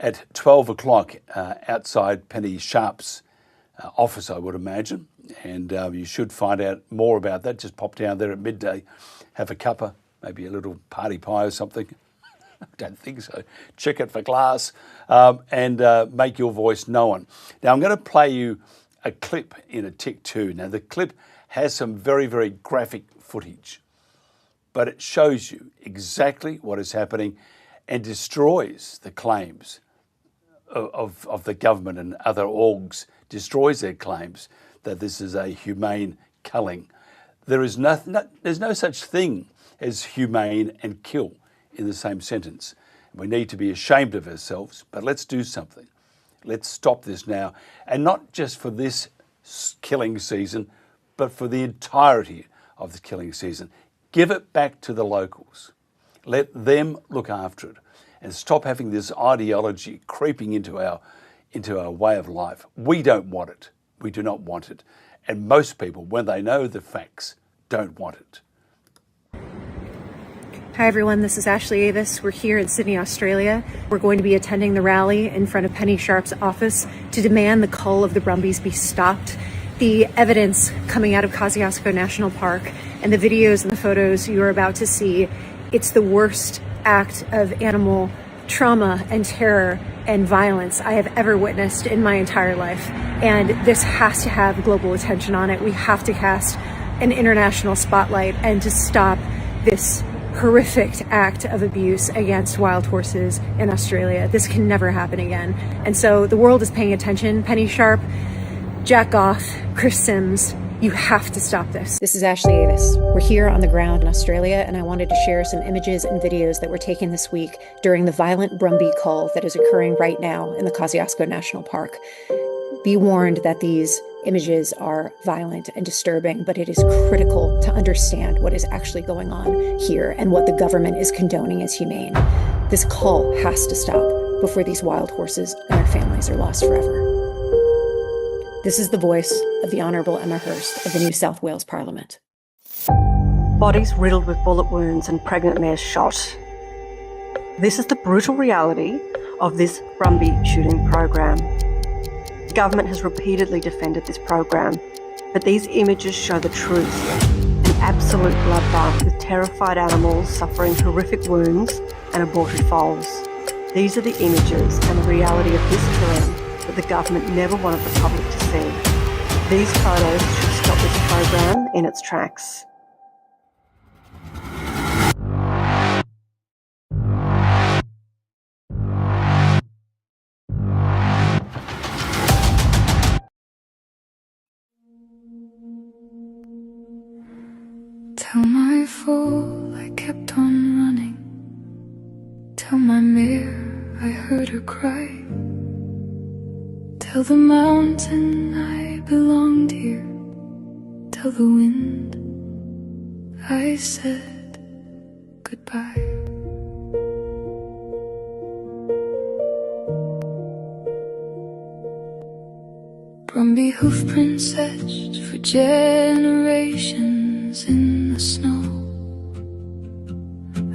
at 12 o'clock outside Penny Sharp's office, I would imagine, and you should find out more about that. Just pop down there at midday, have a cuppa, maybe a little party pie or something. I don't think so. Check it for glass and make your voice known. Now, I'm going to play you a clip in a Tick 2. Now, the clip has some very, very graphic footage, but it shows you exactly what is happening and destroys the claims of the government and other orgs, destroys their claims that this is a humane culling. There's no such thing as humane and kill in the same sentence. We need to be ashamed of ourselves, but let's do something. Let's stop this now, and not just for this killing season, but for the entirety of the killing season. Give it back to the locals. Let them look after it, and stop having this ideology creeping into our way of life. We don't want it. We do not want it. And most people, when they know the facts, don't want it. Hi everyone, this is Ashley Avis. We're here in Sydney, Australia. We're going to be attending the rally in front of Penny Sharp's office to demand the cull of the brumbies be stopped. The evidence coming out of Kosciuszko National Park and the videos and the photos you are about to see, it's the worst act of animal trauma and terror and violence I have ever witnessed in my entire life. And this has to have global attention on it. We have to cast an international spotlight and to stop this horrific act of abuse against wild horses in Australia. This can never happen again. And so the world is paying attention. Penny Sharp, Jack Goff, Chris Sims, you have to stop this. This is Ashley Avis. We're here on the ground in Australia, and I wanted to share some images and videos that were taken this week during the violent Brumby cull that is occurring right now in the Kosciuszko National Park. Be warned that these images are violent and disturbing, but it is critical to understand what is actually going on here and what the government is condoning as humane. This cull has to stop before these wild horses and their families are lost forever. This is the voice of the Honourable Emma Hurst of the New South Wales Parliament. Bodies riddled with bullet wounds and pregnant mares shot. This is the brutal reality of this Brumby shooting program. The government has repeatedly defended this program, but these images show the truth. An absolute bloodbath with terrified animals suffering horrific wounds and aborted foals. These are the images and the reality of this killing that the government never wanted the public to see. These photos should stop this program in its tracks. Tell my fool I kept on running. Tell my mare I heard her cry. Tell the mountain I belonged here. Tell the wind I said goodbye. Brumby hoofprints etched for generations in the snow.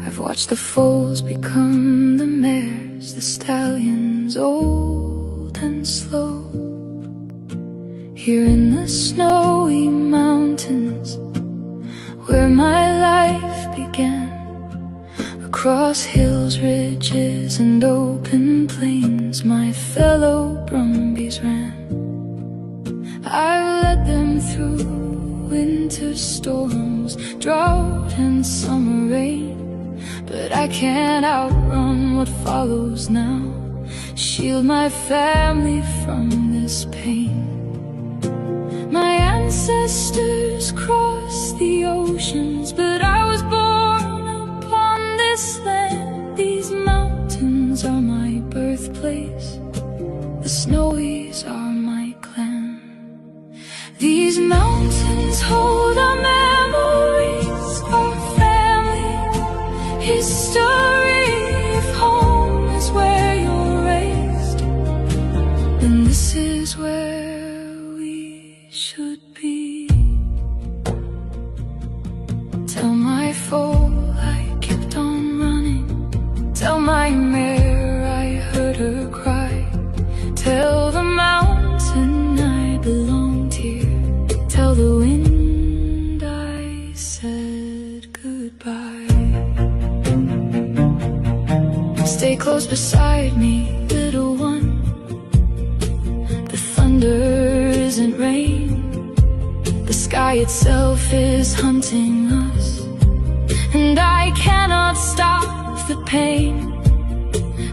I've watched the foals become the mares, the stallions old and slow. Here in the snowy mountains where my life began, across hills, ridges and open plains my fellow brumbies ran. I've led them through winter storms, drought and summer rain, but I can't outrun what follows now. Shield my family from this pain. My ancestors crossed the oceans, but I was born upon this land. These mountains history. If home is where you're raised, then this is where we should be. Tell my foal I kept on running. Tell my mare I heard her cry. Tell the mountain I belonged here. Tell the wind I said goodbye. Stay close beside me, little one. The thunder isn't rain. The sky itself is hunting us, and I cannot stop the pain.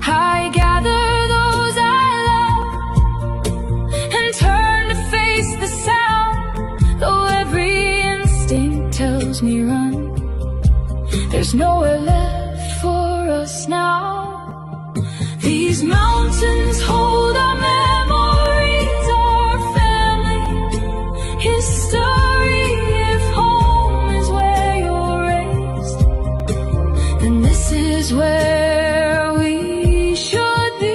I gather those I love and turn to face the sound. Though every instinct tells me run, there's nowhere left for us now. These mountains hold our memories, our family history. If home is where you're raised, then this is where we should be.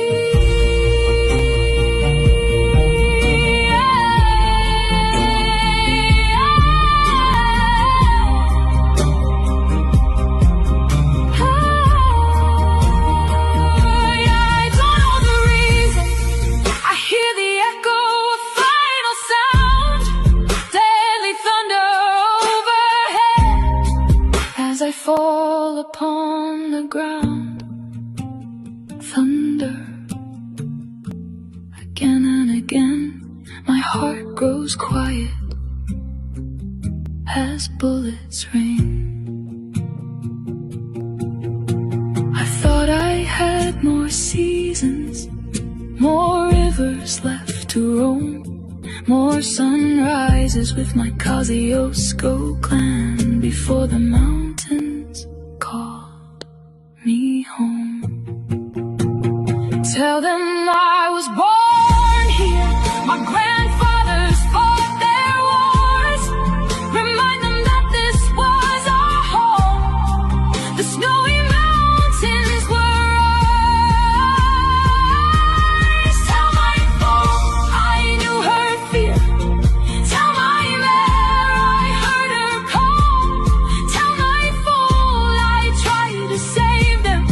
I fall upon the ground, thunder. Again and again, my heart grows quiet as bullets rain. I thought I had more seasons, more rivers left to roam, more sunrises with my Kosciuszko clan before the mountains called me home. Tell them I was born here, my grandfathers fought their wars. Remind them that this was our home, the snowy mountains were ours. Tell my foal I knew her fear. Tell my mare I heard her call. Tell my foal I tried to save them.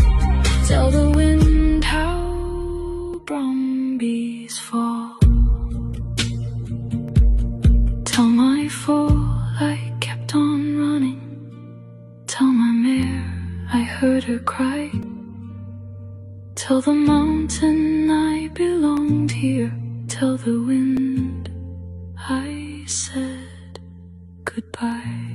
Tell the wind how brumbies fall. Tell my foal I kept on running. Tell my mare I heard her cry. Tell the mountain I belonged here. Tell the wind I said goodbye.